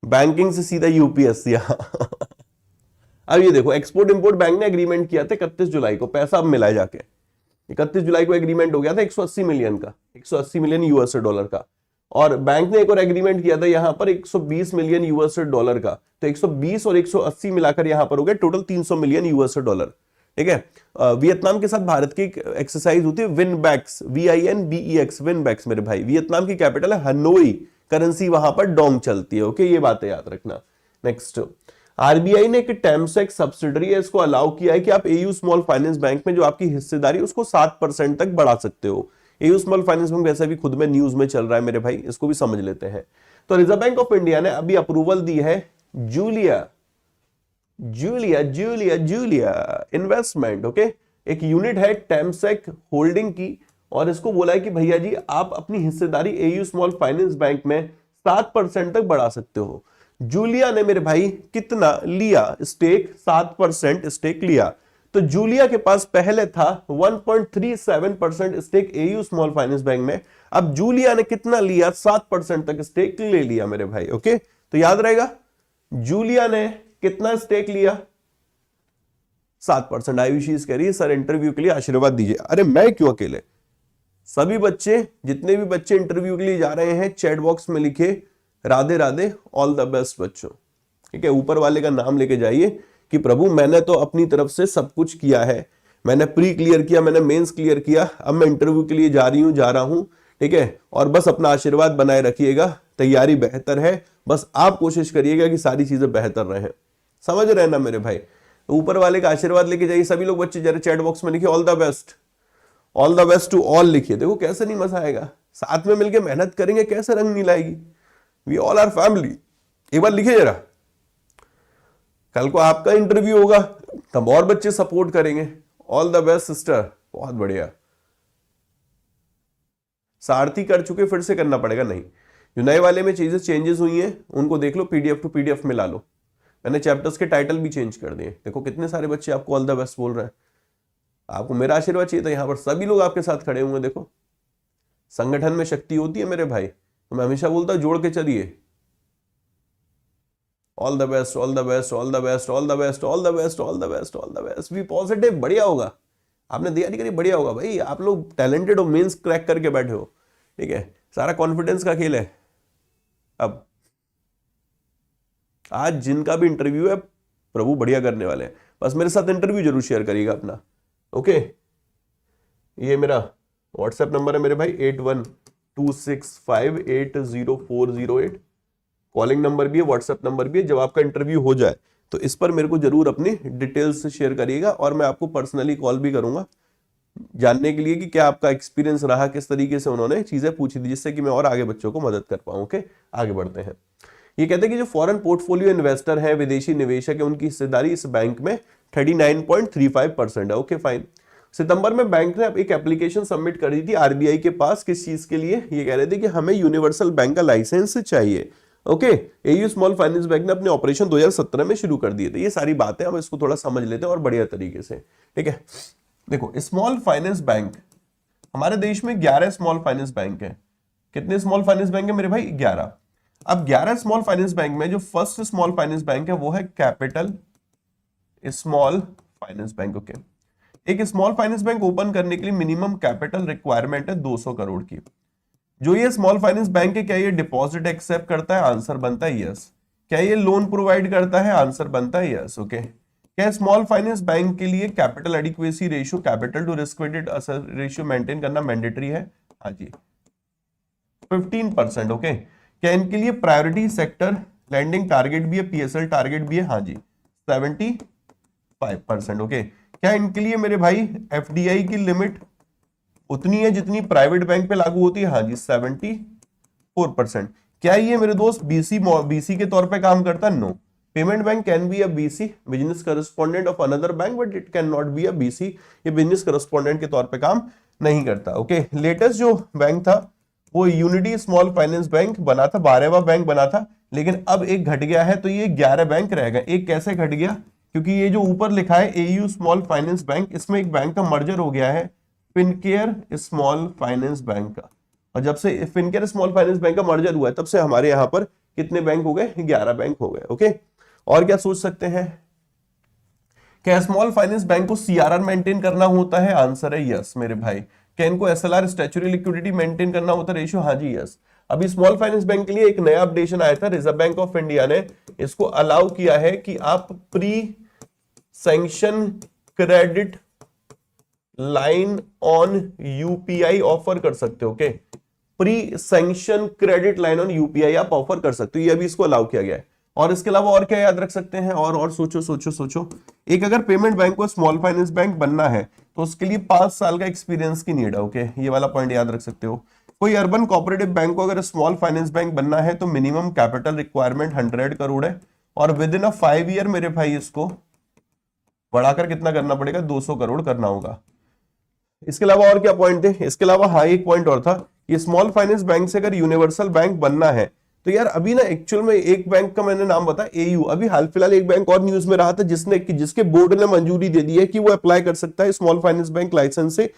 बैंकिंग से सीधा यूपीएससी। अब ये देखो, एक्सपोर्ट इंपोर्ट बैंक ने एग्रीमेंट किया था 31 जुलाई को, पैसा अब मिला जाके 31 जुलाई को एग्रीमेंट हो गया था 180 मिलियन का, 180 मिलियन यूएस डॉलर का। और बैंक ने एक और एग्रीमेंट किया था यहां पर 120 मिलियन यूएस डॉलर का। तो 120 और 180 मिलाकर यहां पर हो गया टोटल 300 मिलियन यूएस डॉलर, ठीक है। वियतनाम के साथ भारत की एक्सरसाइज होती है विनबैक्स, VINBEX, विनबैक्स मेरे भाई। वियतनाम की कैपिटल है हनोई, करेंसी वहां पर डोंग चलती है। ओके, ये बातें याद रखना। नेक्स्ट, आरबीआई ने एक टेम्सेक सब्सिडरी है, इसको अलाउ किया है कि आप एयू स्मॉल फाइनेंस बैंक में जो आपकी हिस्सेदारी उसको 7% तक बढ़ा सकते हो। एयू स्मॉल फाइनेंस बैंक वैसे भी खुद में न्यूज में चल रहा है मेरे भाई, इसको भी समझ लेते हैं। तो रिजर्व बैंक ऑफ इंडिया ने अभी अप्रूवल दी है Julia Julia Julia Julia investment, okay, एक यूनिट है टेम्सेक होल्डिंग की, और इसको बोला है कि भैया जी आप अपनी हिस्सेदारी एयू स्मॉल फाइनेंस बैंक में 7% तक बढ़ा सकते हो। जूलिया ने मेरे भाई कितना लिया स्टेक, 7% स्टेक लिया। तो जूलिया के पास पहले था 1.37% stake AU small finance bank में, अब जूलिया ने कितना लिया, 7% तक स्टेक ले लिया मेरे भाई। ओके, तो याद रहेगा जूलिया ने कितना स्टेक लिया, 7%। आयुषी कह रही है सर इंटरव्यू के लिए आशीर्वाद दीजिए। अरे मैं क्यों अकेले, सभी बच्चे, जितने भी बच्चे इंटरव्यू के लिए जा रहे हैं चैट बॉक्स में लिखे Radhe Radhe, all the best बच्चों, ठीक है। ऊपर वाले का नाम लेके जाइए कि प्रभु मैंने तो अपनी तरफ से सब कुछ किया है, मैंने प्री क्लियर किया, मैंने मेंस क्लियर किया, अब मैं इंटरव्यू के लिए जा रहा हूं, ठीक है, और बस अपना आशीर्वाद बनाए रखिएगा, तैयारी बेहतर है, बस आप कोशिश करिएगा कि सारी चीजें बेहतर रहें। समझ रहे हैं ना मेरे भाई, ऊपर वाले का आशीर्वाद लेके जाइए। सभी लोग बच्चे जरा चैट बॉक्स में लिखिए all the best, all the best to all लिखिए। देखो कैसे नहीं मजा आएगा, साथ में मिलकर मेहनत करेंगे कैसे रंग नहीं लाएगी। We all are family. एक बार लिखिए जरा, कल को आपका इंटरव्यू होगा तब और बच्चे सपोर्ट करेंगे। ऑल द बेस्ट सिस्टर, बहुत बढ़िया। सारथी कर चुके, फिर से करना पड़ेगा नहीं। जो नए वाले में चीजें चेंजेस हुई हैं उनको देख लो, पीडीएफ टू पीडीएफ में ला लो। मैंने चैप्टर्स के टाइटल भी चेंज कर दिए। देखो कितने सारे बच्चे आपको ऑल द बेस्ट बोल रहे हैं। आपको मेरा आशीर्वाद चाहिए था, यहां पर सभी लोग आपके साथ खड़े हुए। देखो संगठन में शक्ति होती है मेरे भाई, तो मैं हमेशा बोलता हूं जोड़ के चलिए। All the best, all the best, all the best, all the best, all the best, all the best, all the best. Be positive, बढ़िया होगा। आपने तैयारी करी, बढ़िया होगा भाई। आप लोग टैलेंटेड हो, मेंस क्रैक करके बैठे हो, ठीक है। सारा कॉन्फिडेंस का खेल है। अब आज जिनका भी इंटरव्यू है प्रभु बढ़िया करने वाले हैं, बस मेरे साथ इंटरव्यू जरूर शेयर करिएगा अपना, ओके। ये मेरा व्हाट्सएप नंबर है मेरे भाई 8126580408। कॉलिंग नंबर भी है, व्हाट्सएप नंबर भी है। जब आपका इंटरव्यू हो जाए तो इस पर मेरे को जरूर अपनी डिटेल्स शेयर करिएगा, और मैं आपको पर्सनली कॉल भी करूंगा जानने के लिए कि क्या आपका एक्सपीरियंस रहा, किस तरीके से उन्होंने चीजें पूछी थी, जिससे कि मैं और आगे बच्चों को मदद कर पाऊं। ओके, आगे बढ़ते हैं। ये कहते हैं कि जो फॉरेन पोर्टफोलियो इन्वेस्टर है, विदेशी निवेशक है, उनकी हिस्सेदारी इस बैंक में 39.35% है। Okay fine. सितंबर में बैंक ने एक एप्लीकेशन सबमिट कर दी थी आरबीआई के पास। किस चीज के लिए? ये कह रहे थे कि हमें यूनिवर्सल बैंक का लाइसेंस चाहिए। Okay, AU small finance bank ने अपने ऑपरेशन 2017 में शुरू कर दिए थे। ये सारी बातें हम इसको थोड़ा समझ लेते हैं और बढ़िया तरीके से, ठीक है। देखो स्मॉल फाइनेंस बैंक, हमारे देश में 11 स्मॉल फाइनेंस बैंक है। कितने स्मॉल फाइनेंस बैंक है मेरे भाई? 11। अब 11 स्मॉल फाइनेंस बैंक में जो फर्स्ट स्मॉल फाइनेंस बैंक है वो है capital small finance bank. Okay, एक स्मॉल फाइनेंस बैंक ओपन करने के लिए मिनिमम कैपिटल रिक्वायरमेंट है 200 करोड़ की। जो ये स्मॉल फाइनेंस बैंक है, क्या ये डिपॉजिट एक्सेप्ट करता है? आंसर बनता है यस। क्या ये लोन प्रोवाइड करता है? आंसर बनता है यस। ओके, क्या स्मॉल फाइनेंस बैंक के लिए capital adequacy ratio, capital to risk weighted asset ratio maintain करना मैंडेटरी है? हाँ जी, 15%। ओके, क्या इनके लिए प्रायोरिटी सेक्टर लैंडिंग टारगेट भी है, पीएसएल टारगेट भी है? हाँ जी, 75%। ओके, क्या इनके लिए मेरे भाई एफडीआई की लिमिट उतनी है जितनी प्राइवेट बैंक पे लागू होती है? हाँ जी, 74%। क्या ये मेरे दोस्त बीसी के तौर पे काम करता है? No. Payment bank can be a BC, business correspondent of another bank, but it can not be a BC. ये बिजनेस करस्पॉन्डेंट के तौर पे काम नहीं करता। ओके, लेटेस्ट जो बैंक था वो यूनिटी स्मॉल फाइनेंस बैंक बना था, 12वां बैंक बना था, लेकिन अब एक घट गया है, तो ये 11 बैंक रहेगा। एक कैसे घट गया? क्योंकि ये जो ऊपर लिखा है एयू स्मॉल फाइनेंस बैंक, इसमें एक बैंक का मर्जर हो गया है फिनकेयर स्मॉल फाइनेंस बैंक का। और जब से फिनकेयर स्मॉल फाइनेंस बैंक का मर्जर हुआ है तब से हमारे यहां पर कितने बैंक हो गए? 11 बैंक हो गए। ओके, और क्या सोच सकते हैं? क्या स्मॉल फाइनेंस बैंक को सीआरआर मेंटेन करना होता है? आंसर है यस मेरे भाई। क्या इनको एसएलआर स्टैच्यूटरी लिक्विडिटी मेंटेन करना होता है रेशियो? हाँ जी यस। अभी स्मॉल फाइनेंस बैंक के लिए एक नया अपडेशन आया था, रिजर्व बैंक ऑफ इंडिया ने इसको अलाउ किया है कि आप pre sanction credit line on UPI offer कर सकते हो। Okay, pre sanction credit line on UPI आप ऑफर कर सकते हो, ये अभी इसको अलाउ किया गया है। और इसके अलावा और क्या याद रख सकते हैं? और सोचो सोचो सोचो। एक अगर पेमेंट बैंक को स्मॉल फाइनेंस बैंक बनना है तो उसके लिए 5 साल का एक्सपीरियंस की नीड है। ओके, ये वाला पॉइंट याद रख सकते हो। कोई अर्बन कोऑपरेटिव बैंक को अगर स्मॉल फाइनेंस बैंक बनना है तो मिनिमम कैपिटल रिक्वायरमेंट 100 करोड़ है, और विद इन अ 5 ईयर मेरे भाई इसको बढ़ाकर कितना करना पड़ेगा? 200 करोड़ करना होगा। इसके अलावा और क्या पॉइंट थे? इसके अलावा हाँ, एक पॉइंट और था, ये स्मॉल फाइनेंस बैंक से अगर यूनिवर्सल बैंक बनना है तो यार अभी ना एक्चुअल में एक बैंक का मैंने नाम बताया एयू, अभी हाल फिलहाल एक बैंक और न्यूज में रहा था जिसके बोर्ड ने मंजूरी दे दी है कि वो अप्लाई कर सकता है स्मॉल फाइनेंस बैंक लाइसेंस से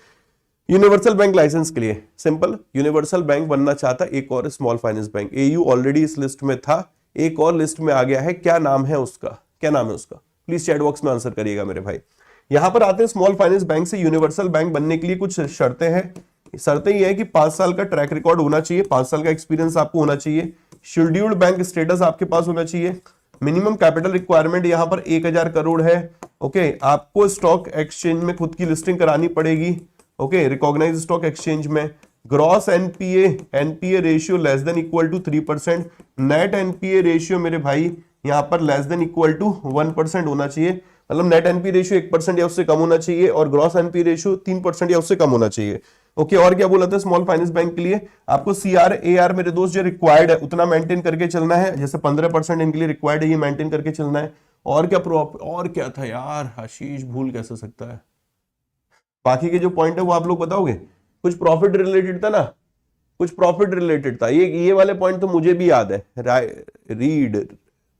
यूनिवर्सल बैंक लाइसेंस के लिए। सिंपल, यूनिवर्सल बैंक बनना चाहता एक और small finance bank. AU already इस लिस्ट में था, एक और लिस्ट में आ गया है। क्या नाम है उसका? क्या नाम है उसका? प्लीज चैट बॉक्स में आंसर करिएगा मेरे भाई। यहां पर आते हैं स्मॉल फाइनेंस बैंक से यूनिवर्सल बैंक बनने के लिए कुछ शर्तें हैं। शर्तें ये है कि 5 साल का ट्रैक रिकॉर्ड होना चाहिए, 5 साल का एक्सपीरियंस आपको होना चाहिए, शेड्यूल्ड बैंक स्टेटस आपके पास होना चाहिए, मिनिमम कैपिटल रिक्वायरमेंट यहां पर 1000 करोड़ है। ओके, आपको स्टॉक एक्सचेंज में खुद की लिस्टिंग करानी पड़ेगी। ओके, रिकॉग्नाइज स्टॉक एक्सचेंज में। Gross NPA ratio less than equal to 3%, net NPA ratio मेरे भाई यहां पर लेस देन इक्वल टू 1% होना चाहिए, मतलब नेट एनपी रेशियो 1% या उससे कम होना चाहिए और ग्रॉस एनपी रेशियो 3% या उससे कम होना चाहिए। ओके, और क्या बोला था स्मॉल फाइनेंस बैंक के लिए, आपको CRAR मेरे दोस्त जो रिक्वायर्ड है उतना मेंटेन करके चलना है, जैसे 15% इनके लिए रिक्वायर्ड है, ये मेंटेन करके चलना है। और क्या और क्या था यार, आशीष भूल कैसे सकता है, बाकी के जो पॉइंट है वो आप लोग बताओगे। कुछ प्रॉफिट रिलेटेड था ना, कुछ प्रॉफिट रिलेटेड था, ये वाले पॉइंट तो मुझे भी याद है। रीड,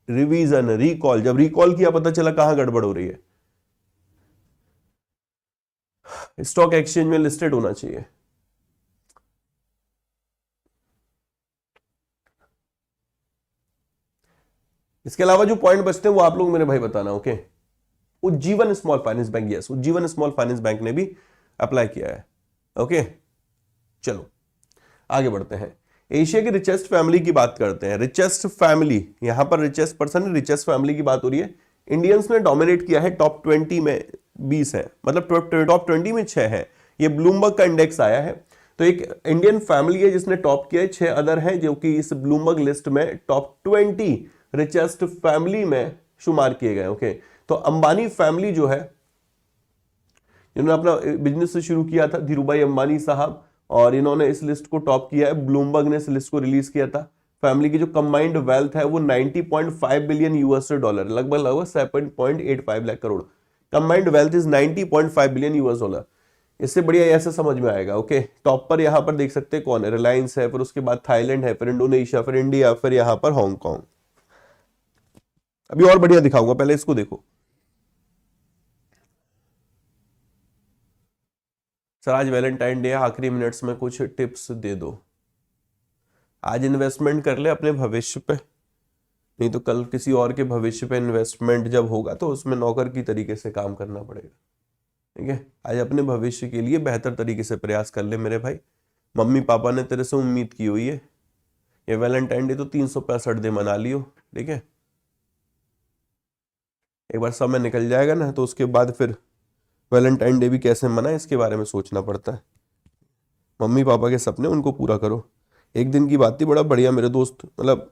रिवीजन, रिकॉल, जब रिकॉल किया पता चला कहां गड़बड़ हो रही है। स्टॉक एक्सचेंज में लिस्टेड होना चाहिए। इसके अलावा जो पॉइंट बचते हैं वो आप लोग मेरे भाई बताना। Okay, Ujjivan small finance bank, yes Ujjivan small finance bank ने भी अप्लाई किया है। ओके, चलो आगे बढ़ते हैं। एशिया की रिचेस्ट फैमिली की बात करते हैं। रिचेस्ट फैमिली, यहां पर रिचेस्ट पर्सन, रिचेस्ट फैमिली की बात हो रही है। इंडियंस ने डोमिनेट किया है, टॉप 20 में 20 है, मतलब टॉप 20 में 6 है। ये ब्लूमबर्ग का इंडेक्स आया है, तो एक इंडियन फैमिली है जिसने टॉप किया है, 6 अदर है जो कि इस ब्लूमबर्ग लिस्ट में टॉप 20 रिचेस्ट फैमिली में शुमार किए गए। ओके, तो अंबानी फैमिली जो है, इन्होंने अपना बिजनेस शुरू किया था, धीरूभाई अंबानी साहब, और इन्होंने इस लिस्ट को टॉप किया है। ब्लूमबर्ग ने इस लिस्ट को रिलीज किया था। फैमिली की जो कंबाइंड वेल्थ है वो 90.5 बिलियन $, लगभग 7.85 lakh crore. Combined wealth is 90.5 billion $। इससे बढ़िया ऐसे समझ में आएगा। ओके, टॉप पर यहां पर देख सकते हैं कौन है, रिलायंस है, फिर उसके बाद थाईलैंड है, फिर इंडोनेशिया, फिर इंडिया, फिर यहां पर हांगकांग। अभी और बढ़िया दिखाऊंगा, पहले इसको देखो। सर आज वैलेंटाइन डे, आखिरी मिनट्स में कुछ टिप्स दे दो। आज इन्वेस्टमेंट कर ले अपने भविष्य पे, नहीं तो कल किसी और के भविष्य पे इन्वेस्टमेंट जब होगा तो उसमें नौकर की तरीके से काम करना पड़ेगा। ठीक है, आज अपने भविष्य के लिए बेहतर तरीके से प्रयास कर ले मेरे भाई। मम्मी पापा ने तेरे से उम्मीद की हुई है, ये वैलेंटाइन डे तो 365 दिन मना लियो। ठीक है, एक बार समय निकल जाएगा ना तो उसके बाद फिर वैलेंटाइन डे भी कैसे मनाए इसके बारे में सोचना पड़ता है। मम्मी पापा के सपने उनको पूरा करो। एक दिन की बात थी, बड़ा बढ़िया मेरे दोस्त, मतलब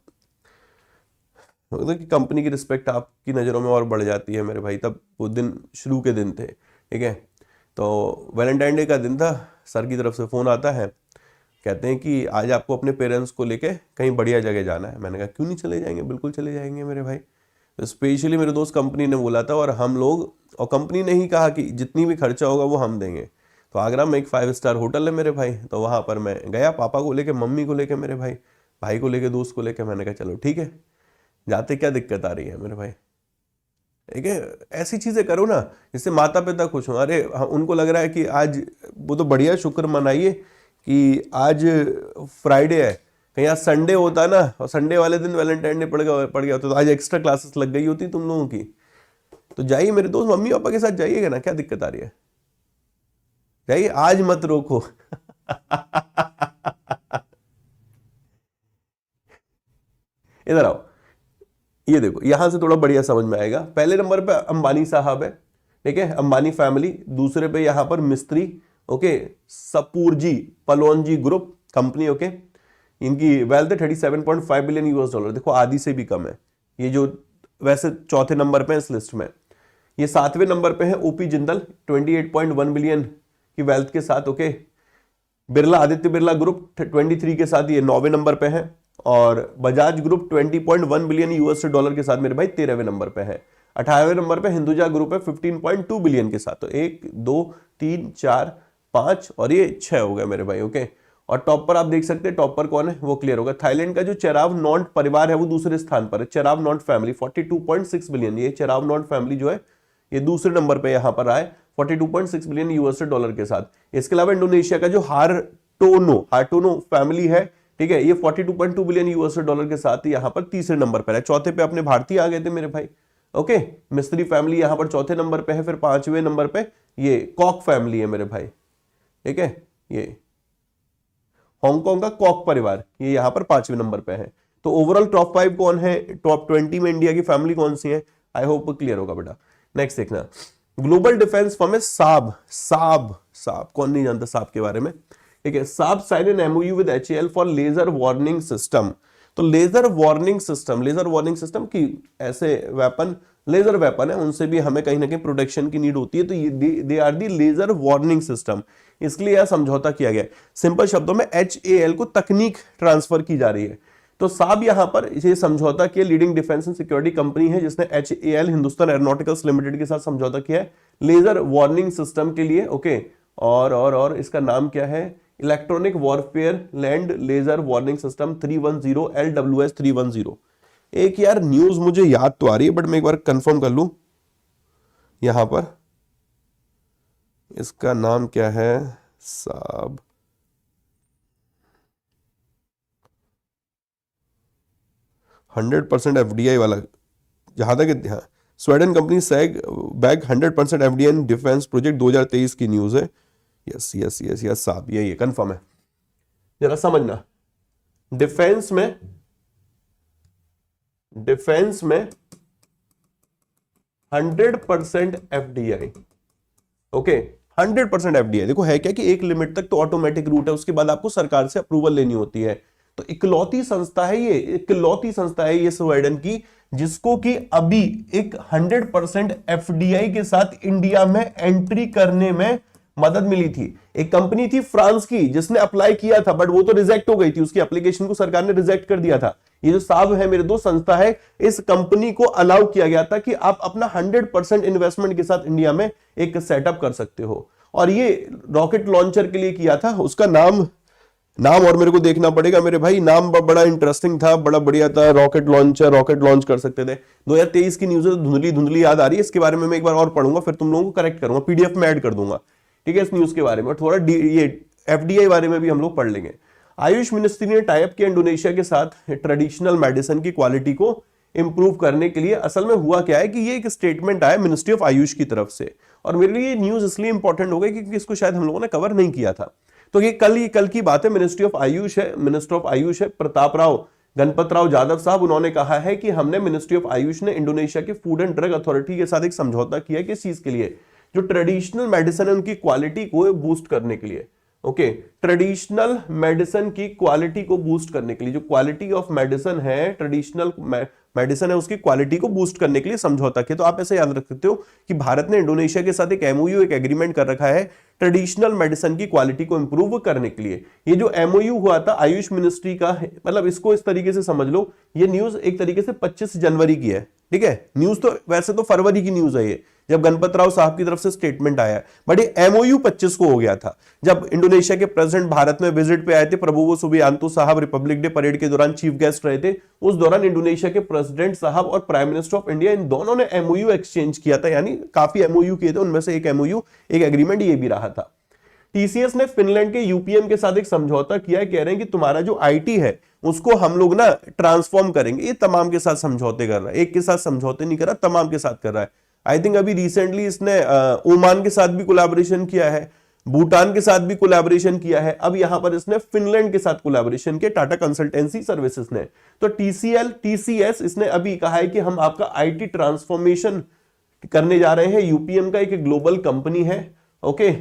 कि कंपनी की रिस्पेक्ट आपकी नज़रों में और बढ़ जाती है मेरे भाई। तब वो दिन शुरू के दिन थे, ठीक है, तो वैलेंटाइन डे का दिन था, सर की तरफ से फ़ोन आता है, कहते हैं कि आज आपको अपने पेरेंट्स को लेके कहीं बढ़िया जगह जाना है। मैंने कहा क्यों नहीं चले जाएंगे, बिल्कुल चले जाएंगे मेरे भाई। तो स्पेशली मेरे दोस्त कंपनी ने बोला था, और हम लोग, और कंपनी ने ही कहा कि जितनी भी खर्चा होगा वो हम देंगे। तो आगरा में एक 5 स्टार होटल है मेरे भाई, तो वहाँ पर मैं गया, पापा को लेके, मम्मी को लेके मेरे भाई, भाई को लेके, दोस्त को लेके। मैंने कहा चलो ठीक है, जाते क्या दिक्कत आ रही है मेरे भाई। ठीक है, ऐसी चीज़ें करो ना जिससे माता पिता खुश हों। अरे उनको लग रहा है कि आज, वो तो बढ़िया, शुक्र मनाइए कि आज फ्राइडे है, कहीं आज संडे होता ना, और संडे वाले दिन वैलेंटाइन डे पड़ गया होता तो आज एक्स्ट्रा क्लासेस लग गई होती तुम लोगों की। तो जाइए मेरे दोस्त, मम्मी पापा के साथ जाइएगा ना, क्या दिक्कत आ रही है, जाइए, आज मत रोको। इधर आओ, ये देखो, यहां से थोड़ा बढ़िया समझ में आएगा। पहले नंबर पे अंबानी साहब है, ठीक है, अंबानी फैमिली। दूसरे पे यहां पर मिस्त्री, okay, Shapoorji Pallonji group company. Okay, इनकी वेल्थ है 37.5 बिलियन $। देखो आधी से भी कम है ये, जो वैसे चौथे नंबर पे इस लिस्ट में। ये 7वें नंबर पे है ओपी जिंदल 28.1 बिलियन की वेल्थ के साथ। ओके, बिरला, आदित्य बिरला ग्रुप 23 के साथ ये 9वें नंबर पे है, और बजाज ग्रुप 20.1 बिलियन $, के साथ मेरे भाई 13वें नंबर पे है। 18वें नंबर पे हिंदुजा ग्रुप है 15.2 बिलियन के साथ। तो 1 2 3 4 5 और ये 6 हो गए मेरे भाई। ओके, और टॉप पर आप देख सकते हैं, टॉप पर कौन है वो क्लियर होगा। थाईलैंड का जो चेराव नॉन्ट परिवार है वो दूसरे स्थान पर है, चेराव नॉन्ट फैमिली 42.6 बिलियन। ये चेराव नॉन्ट फैमिली जो है ये दूसरे नंबर पे यहां पर आए 42.6 बिलियन $, के साथ। इसके अलावा इंडोनेशिया का जो हार्टोनो फैमिली है, ठीक है, ये 42.2 बिलियन $, के साथ यहां पर तीसरे नंबर पर है। चौथे पे अपने भारतीय आ गए थे मेरे भाई। ओके, मिस्त्री फैमिली यहां पर चौथे नंबर पे है। फिर 5वें नंबर पे ये कॉक फैमिली है मेरे भाई, ठीक है, ये हांगकांग का कॉक परिवार, ये यहां पर 5वें नंबर पे है। तो ओवरऑल टॉप 5 कौन है, टॉप 20 में इंडिया की फैमिली कौन सी है, आई होप क्लियर होगा बेटा। नेक्स्ट देखना, ग्लोबल डिफेंस फर्म है साब। साब कौन नहीं जानता साब के बारे में। ठीक है, Saab sign an MoU with HAL for laser warning system. तो लेजर वार्निंग सिस्टम की ऐसे वेपन, लेजर वेपन है, उनसे भी हमें कहीं ना कहीं प्रोटेक्शन की नीड होती है, तो ये they are the laser warning system, इसलिए यह समझौता किया गया। सिंपल शब्दों में एचएएल को तकनीक ट्रांसफर की जा रही है। तो साब यहां पर ये समझौता किया, leading defence and security company है जिसने एचएएल हिंदुस्तान एरोनॉटिकल्स लिमिटेड के साथ समझौता किया है लेजर वार्निंग सिस्टम के लिए। ओके, और इसका नाम क्या है, electronic warfare land laser warning system 310 LWS 310। एक यार न्यूज मुझे याद तो आ रही है बट मैं एक बार कंफर्म कर लूं, यहां पर इसका नाम क्या है, साब 100% एफडीआई वाला, जहां तक हाँ, Sweden company sag bag 100% FDI in defence project 2023 की न्यूज है। यस यस यस यस साहब, ये कंफर्म है। जरा समझना, डिफेंस में 100% एफडीआई। Okay, 100% FDI. देखो है क्या कि एक लिमिट तक तो ऑटोमेटिक रूट है, उसके बाद आपको सरकार से अप्रूवल लेनी होती है। तो इकलौती संस्था है ये स्वीडन की जिसको कि अभी एक 100% एफडीआई के साथ इंडिया में एंट्री करने में मदद मिली थी। एक कंपनी थी फ्रांस की जिसने अप्लाई किया था बट वो तो रिजेक्ट हो गई थी, उसकी एप्लीकेशन को सरकार ने रिजेक्ट कर दिया था। ये जो साब है मेरे दोस्त संस्था है, इस कंपनी को अलाउ किया गया था कि आप अपना 100% इन्वेस्टमेंट के साथ इंडिया में एक सेटअप कर सकते हो। और ये रॉकेट लॉन्चर के लिए किया था, उसका नाम और मेरे को देखना पड़ेगा मेरे भाई, नाम बड़ा इंटरेस्टिंग था, बड़ा बढ़िया था, रॉकेट लॉन्च कर सकते थे। 2023 की न्यूज धुंधली याद आ रही है, इसके बारे में मैं एक बार और पढ़ूंगा, फिर तुम लोगों को करेक्ट करूंगा, पीडीएफ में ऐड कर दूंगा, ठीक है, इस न्यूज के बारे में। थोड़ा ये एफडीआई बारे में भी हम लोग पढ़ लेंगे। आयुष मिनिस्ट्री ने टाइप किया इंडोनेशिया के साथ ट्रेडिशनल मेडिसिन की क्वालिटी को इंप्रूव करने के लिए। असल में हुआ क्या है कि ये एक स्टेटमेंट आया मिनिस्ट्री ऑफ आयुष की तरफ से, और मेरे लिए ये न्यूज इसलिए इंपॉर्टेंट हो गई क्योंकि इसको शायद हम लोगों ने कवर नहीं किया था। तो ये कल की बात है, मिनिस्टर ऑफ आयुष है प्रताप राव गणपत राव जाधव साहब। उन्होंने कहा है कि हमने मिनिस्ट्री ऑफ आयुष ने इंडोनेशिया के फूड एंड ड्रग अथॉरिटी के साथ एक समझौता किया है, किस चीज के लिए, जो ट्रेडिशनल मेडिसिन है उनकी क्वालिटी को बूस्ट करने के लिए। ओके, ट्रेडिशनल मेडिसिन की क्वालिटी को बूस्ट करने के लिए, जो क्वालिटी ऑफ मेडिसिन है, ट्रेडिशनल मेडिसिन है, उसकी क्वालिटी को बूस्ट करने के लिए समझौता किया। तो आप ऐसे याद रख सकते हो कि भारत ने इंडोनेशिया के साथ एक एमओयू, एक एग्रीमेंट कर रखा है ट्रेडिशनल मेडिसिन की क्वालिटी को इंप्रूव करने के लिए। ये जो एमओयू हुआ था आयुष मिनिस्ट्री का, मतलब इसको इस तरीके से समझ लो, ये न्यूज एक तरीके से 25 जनवरी की है, ठीक है। न्यूज तो वैसे तो फरवरी की न्यूज है ये, जब गणपत राव साहब की तरफ से स्टेटमेंट आया, बट ये एमओयू 25 को हो गया था, जब इंडोनेशिया के प्रेसिडेंट भारत में विजिट पे आए थे। प्रबोवो सुबियांतो साहब रिपब्लिक डे परेड के दौरान चीफ गेस्ट रहे थे। उस दौरान इंडोनेशिया के प्रेसिडेंट साहब और प्राइम मिनिस्टर ऑफ इंडिया, इन दोनों ने एमओयू एक्सचेंज किया था, यानी काफी एमओयू किए थे, उनमें से एक एमओयू, एक एग्रीमेंट ये भी रहा था। टीसीएस ने फिनलैंड के यूपीएम के साथ एक समझौता किया है, कह रहे हैं कि तुम्हारा जो आईटी है उसको हम लोग ना ट्रांसफॉर्म करेंगे। ये तमाम के साथ समझौते कर रहा है, एक के साथ समझौते नहीं कर रहा, तमाम के साथ कर रहा है। आई थिंक अभी रिसेंटली इसने ओमान के साथ भी कोलैबोरेशन किया है, भूटान के साथ भी कोलैबोरेशन किया है, अब यहां पर इसने फिनलैंड के साथ कोलैबोरेशन किया, टाटा कंसल्टेंसी सर्विसेज ने। तो टीसीएस इसने अभी कहा है कि हम आपका आईटी ट्रांसफॉर्मेशन करने जा रहे हैं। यूपीएम का एक ग्लोबल कंपनी है। ओके,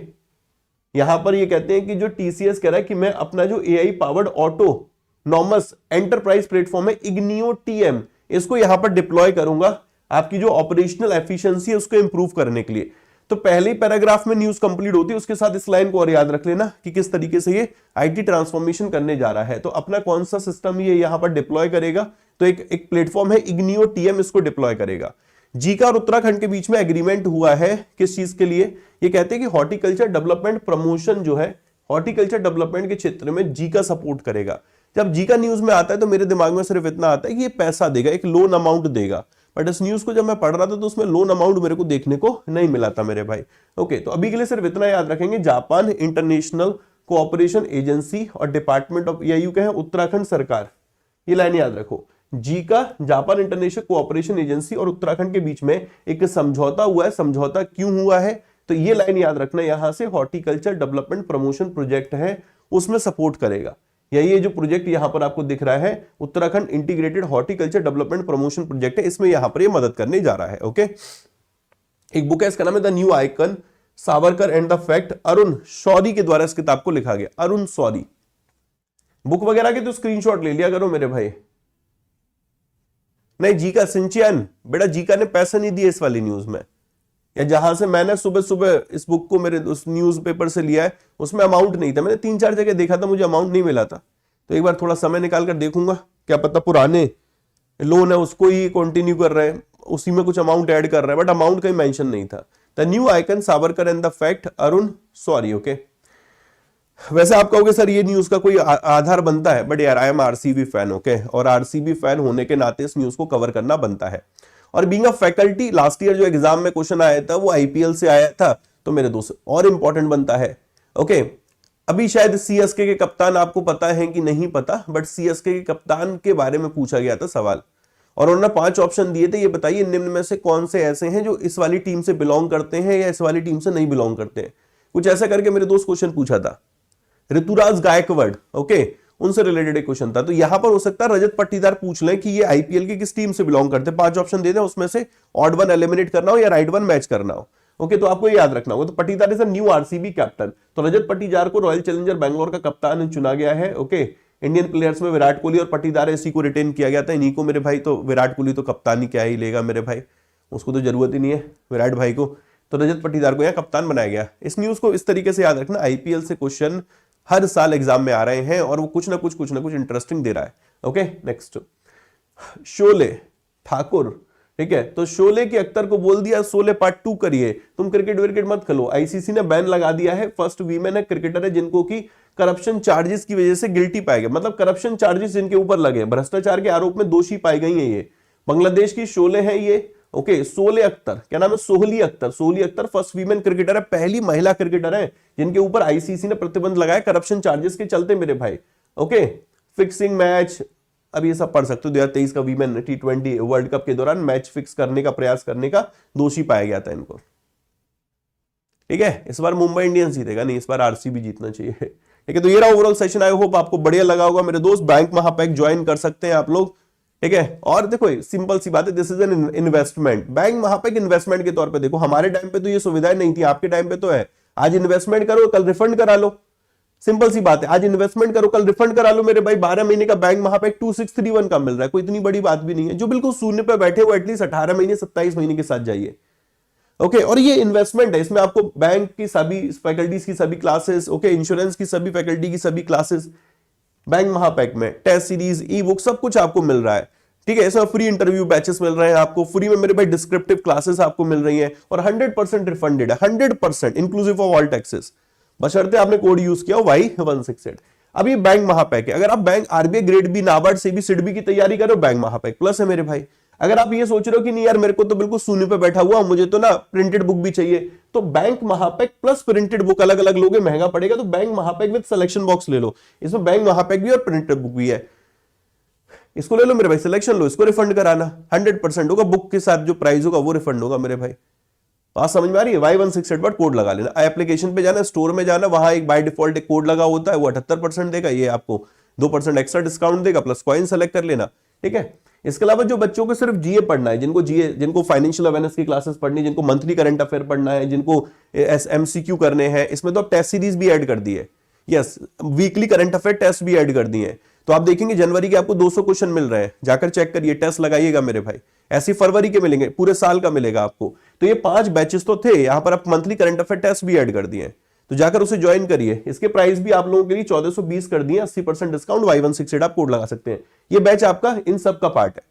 यहां पर ये कहते हैं कि जो टीसीएस कह रहा है कि मैं अपना जो AI powered autonomous enterprise platform है इग्नियो टीएम, इसको यहां पर डिप्लॉय करूंगा आपकी जो ऑपरेशनल एफिशिएंसी है उसको इंप्रूव करने के लिए। तो पहले पैराग्राफ में न्यूज कंप्लीट होती है, उसके साथ इस लाइन को और याद रख लेना कि किस तरीके से ये आईटी ट्रांसफॉर्मेशन करने जा रहा है। तो अपना कौन सा सिस्टम ये यहां पर डिप्लॉय करेगा, तो एक प्लेटफॉर्म है इग्नियो टीएम, इसको डिप्लॉय करेगा। जीका और उत्तराखंड के बीच में एग्रीमेंट हुआ है, किस चीज के लिए, ये कहते हैं कि हॉर्टिकल्चर डेवलपमेंट प्रमोशन जो है, हॉर्टिकल्चर डेवलपमेंट के क्षेत्र में जीका सपोर्ट करेगा। जब जीका न्यूज में आता है तो मेरे दिमाग में सिर्फ इतना आता है कि ये पैसा देगा, एक लोन अमाउंट देगा, बट इस न्यूज को जब मैं पढ़ रहा था तो उसमें लोन अमाउंट मेरे को देखने को नहीं मिला था मेरे भाई। ओके, तो अभी के लिए सिर्फ इतना याद रखेंगे, जापान इंटरनेशनल कोऑपरेशन एजेंसी और डिपार्टमेंट ऑफ एआईयू के हैं उत्तराखंड सरकार, ये लाइन याद रखो। Zika, Japan international cooperation agency और उत्तराखंड के बीच में एक समझौता हुआ है। समझौता क्यों हुआ है, तो ये लाइन याद रखना, यहां से हॉर्टिकल्चर डेवलपमेंट प्रमोशन प्रोजेक्ट है उसमें सपोर्ट करेगा। ये जो प्रोजेक्ट यहां पर आपको दिख रहा है Uttarakhand integrated horticulture development promotion project है, इसमें यहां पर ये मदद करने जा रहा है। ओके, एक बुक है, इसका नाम है the new icon Savarkar and the fact, Arun Shourie के द्वारा इस किताब को लिखा गया। अरुण शौरी। बुक वगैरह के तो स्क्रीनशॉट ले लिया करो मेरे भाई। नहीं जीका सिंचियन, बेटा जीका ने पैसे नहीं दिए इस वाली न्यूज में, या जहां से मैंने सुबह सुबह इस बुक को मेरे उस न्यूज़पेपर से लिया है उसमें अमाउंट नहीं था। मैंने 3-4 जगह देखा था, मुझे अमाउंट नहीं मिला था, तो एक बार थोड़ा समय निकाल कर देखूंगा, क्या पता पुराने लोन है उसको ही कंटिन्यू कर रहे हैं, उसी में कुछ अमाउंट ऐड कर रहे हैं, बट अमाउंट कहीं मेंशन नहीं था। The new icon Savarkar and the fact, Arun Shourie. Okay, वैसे आप कहोगे सर ये न्यूज का कोई आधार बनता है, बट यार I am RCB fan, okay, और आरसीबी फैन होने के नाते इस न्यूज को कवर करना बनता है। और being a faculty, last year जो एग्जाम में क्वेश्चन आया था वो आईपीएल से आया था, तो मेरे दोस्त और इंपॉर्टेंट बनता है। ओके, अभी शायद सीएसके के कप्तान आपको पता है कि नहीं पता, बट सीएसके के कप्तान के बारे में पूछा गया था सवाल, और उन्होंने 5 ऑप्शन दिए थे, ये बताइए निम्न में से कौन से ऐसे हैं जो इस वाली टीम से बिलोंग करते हैं या इस वाली टीम से नहीं बिलोंग करते हैं। कुछ ऐसा करके मेरे दोस्त क्वेश्चन पूछा था। ऋतुराज गायकवाड़, ओके, उनसे रिलेटेड एक क्वेश्चन था। तो यहां पर हो सकता है रजत पट्टीदार पूछ लें कि ये आईपीएल की किस टीम से बिलोंग करते हैं। 5 ऑप्शन दे दें, उसमें से ऑड वन एलिमिनेट करना हो या राइट वन मैच करना हो। ओके, तो आपको ये याद रखना होगा। तो पट्टीदार is a new RCB captain, तो रजत पट्टीदार को रॉयल चैलेंजर बैंगलोर का कप्तान चुना गया है। ओके, इंडियन प्लेयर्स में विराट कोहली और पट्टीदार इसी को रिटेन किया गया था, इन्हीं को मेरे भाई। तो विराट कोहली तो कप्तानी क्या ही लेगा मेरे भाई, उसको तो जरूरत ही नहीं है विराट भाई को, तो रजत पट्टीदार को यहाँ कप्तान बनाया गया। इस न्यूज को इस तरीके से याद रखना, आईपीएल से क्वेश्चन हर साल एग्जाम में आ रहे हैं और वो कुछ ना कुछ इंटरेस्टिंग दे रहा है। ओके, नेक्स्ट शोले ठाकुर, ठीक है, तो शोले के अख्तर को बोल दिया शोले पार्ट 2 करिए, तुम क्रिकेट विकेट मत खेलो। आईसीसी ने बैन लगा दिया है। फर्स्ट वीमेन है क्रिकेटर है जिनको की करप्शन चार्जेस की वजह से गिल्टी पाए गए, मतलब करप्शन चार्जेस जिनके ऊपर लगे, भ्रष्टाचार के आरोप में दोषी पाई गई है। ये बांग्लादेश की शोले है ये। ओके, सोले अख्तर, क्या नाम है, Sohli Akhtar. Sohli Akhtar first women cricketer है, पहली महिला क्रिकेटर है जिनके ऊपर आईसीसी ने प्रतिबंध लगाया करप्शन चार्जेस के चलते मेरे भाई। ओके, फिक्सिंग मैच, अब ये सब पढ़ सकते हो। 2023 का वीमेन T20 वर्ल्ड कप के दौरान मैच फिक्स करने का प्रयास करने का दोषी पाया गया था इनको। ठीक है, इस बार मुंबई इंडियंस जीतेगा, नहीं इस बार आरसीबी जीतना चाहिए। ठीक है, तो ये रहा ओवरऑल सेशन। आई होप आपको बढ़िया लगा होगा मेरे दोस्त। बैंक महापैक ज्वाइन कर सकते हैं आप लोग, ठीक है। और देखो सिंपल सी बात है, this is an investment. Bank महापैक इन्वेस्टमेंट के तौर पे देखो, हमारे टाइम पे तो ये सुविधाएं नहीं थी, आपके टाइम पे तो है। आज इन्वेस्टमेंट करो, कल रिफंड करा लो, सिंपल सी बात है। आज इन्वेस्टमेंट करो, कल रिफंड करा लो मेरे भाई। 12 महीने का बैंक महापैक 2631 का मिल रहा है, कोई इतनी बड़ी बात भी नहीं है। जो बिल्कुल शून्य पे बैठे वो एटलीस्ट 18 महीने 27 महीने के साथ जाइए। ओके, और ये इन्वेस्टमेंट है, इसमें आपको बैंक की सभी फैकल्टीज की सभी क्लासेस, ओके, इंश्योरेंस की सभी फैकल्टी की सभी क्लासेस बैंक महापैक में, टेस्ट सीरीज, ई बुक, सब कुछ आपको मिल रहा है। ठीक है, ऐसा फ्री इंटरव्यू बैचेस मिल रहे हैं आपको, फ्री में मेरे भाई डिस्क्रिप्टिव क्लासेस आपको मिल रही हैं, और 100% रिफंडेड है, 100% इंक्लूसिव ऑफ ऑल टैक्सेस, बशर्ते आपने कोड यूज किया हो Y168। अब ये बैंक महापैक है। अगर आप bank RBI grade B, NABARD से भी, सिडबी की तैयारी करो, बैंक महापैक प्लस है मेरे भाई। अगर आप ये सोच रहे हो कि नहीं यार मेरे को तो बिल्कुल शून्य पे बैठा हुआ, मुझे तो ना प्रिंटेड बुक भी चाहिए, तो बैंक महापैक प्लस प्रिंटेड बुक अलग अलग लोगे, महंगा पड़ेगा, तो बैंक महापैक विद सिलेक्शन बॉक्स ले लो। इसमें बैंक महापैक भी और प्रिंटेड बुक भी है, इसको ले लो मेरे भाई, सिलेक्शन लो, इसको रिफंड कराना 100% होगा, बुक के साथ जो प्राइस होगा वो रिफंड होगा मेरे भाई। बात समझ में आ रही है? Y168 पर कोड लगा लेना, एप्लीकेशन पे जाना, स्टोर में जाना, वहां एक बाय डिफॉल्ट एक कोड लगा होता है, वो 78% देगा, ये आपको 2% एक्स्ट्रा डिस्काउंट देगा, प्लस कॉइन सेलेक्ट कर लेना। ठीक है, इसके अलावा जो बच्चों को सिर्फ जीए पढ़ना है, जिनको फाइनेंशियल अवेयरनेस की क्लासेस पढ़नी है, जिनको मंथली करंट अफेयर पढ़ना है, जिनको एमसीक्यू करने हैं, इसमें तो अब टेस्ट सीरीज भी ऐड कर दी है। Yes, weekly current affair test भी ऐड कर दिए हैं। तो आप देखेंगे जनवरी के आपको 200 क्वेश्चन मिल रहे हैं, जाकर चेक करिए, टेस्ट लगाइएगा मेरे भाई। ऐसी फरवरी के मिलेंगे, पूरे साल का मिलेगा आपको। तो ये 5 बैचेस तो थे, यहां पर आप मंथली करंट अफेयर टेस्ट भी ऐड कर दिए हैं, तो जाकर उसे ज्वाइन करिए। इसके प्राइस भी आप लोगों के लिए 1420 कर दिए, 80% डिस्काउंट, Y168 आप कोड लगा सकते हैं। ये बैच आपका इन सब का पार्ट है,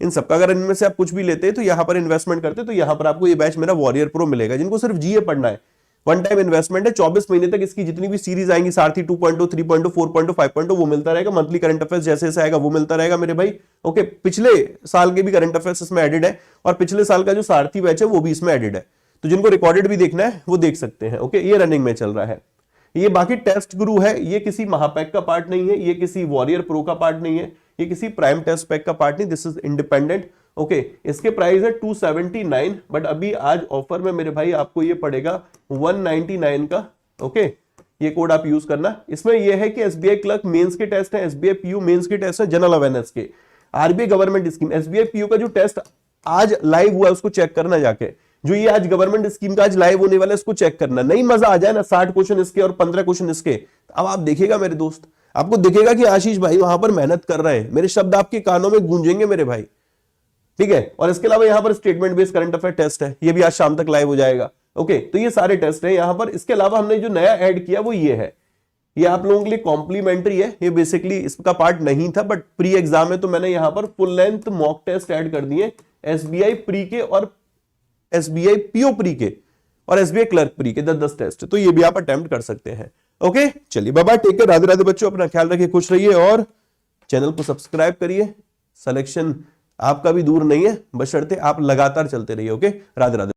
इन सब का। अगर इनमें से आप कुछ भी लेते हैं तो यहां पर इन्वेस्टमेंट करते, तो यहां पर आपको ये बैच मेरा वॉरियर प्रो मिलेगा। जिनको सिर्फ जीए पढ़ना है, वन टाइम इन्वेस्टमेंट है, 24 महीने तक इसकी जितनी भी सीरीज आएंगी, सारथी 2.0, 3.0, 4.0, 5.0, वो मिलता रहेगा। मंथली करंट अफेयर्स जैसे जैसे आएगा वो मिलता रहेगा मेरे भाई। ओके, पिछले साल के भी करंट अफेयर्स इसमें एडेड है, और पिछले साल का जो सारथी बैच है वो भी इसमें एडेड है। तो जिनको रिकॉर्डेड भी देखना है वो देख सकते हैं। ओके, ये रनिंग में चल रहा है। ये बाकी टेस्ट गुरु है, ये किसी महापैक का पार्ट नहीं है, ये किसी वॉरियर प्रो का पार्ट नहीं है, ये किसी प्राइम टेस्ट पैक का पार्ट नहीं, दिस इज इंडिपेंडेंट। ओके, इसके प्राइस है 279, बट अभी आज ऑफर में मेरे भाई आपको ये पड़ेगा 199 का। ओके, ये कोड आप यूज करना। इसमें ये है कि एसबीआई क्लर्क मेंस के टेस्ट है, एसबीआई पीयू मेंस के टेस्ट है, जनरल अवेयरनेस के, RBI government scheme, SBI PO का जो टेस्ट आज लाइव हुआ है उसको चेक करना जाके, जो ये आज गवर्नमेंट स्कीम का आज लाइव होने वाला है इसको चेक करना, नहीं मजा आ जाए ना 60 क्वेश्चन इसके और 15 क्वेश्चन इसके, अब आप देखिएगा मेरे दोस्त, आपको दिखेगा कि आशीष भाई वहां पर मेहनत कर रहे हैं, मेरे शब्द आपके कानों में गूंजेंगे मेरे भाई, ठीक है। और इसके अलावा यहां पर statement based current affair test है, ये भी आज शाम तक लाइव हो जाएगा। ओके, तो ये सारे टेस्ट है यहां पर। इसके अलावा हमने जो नया ऐड किया वो ये है, ये आप लोगों के लिए कॉम्प्लीमेंट्री है, ये बेसिकली इसका पार्ट नहीं था बट प्री एग्जाम है, तो मैंने यहां पर full length mock test add कर दिए, एसबीआई प्री के और एसबीआई पीओ प्री के और एसबीआई क्लर्क प्री के 10-10 टेस्ट, तो ये भी आप अटेम्प्ट कर सकते हैं। ओके, चलिए बाबा टेक केयर, राधे राधे बच्चों, अपना ख्याल रखिए, खुश रहिए और चैनल को सब्सक्राइब करिए। सिलेक्शन आपका भी दूर नहीं है, बशर्ते आप लगातार चलते रहिए। ओके, राधे राधे।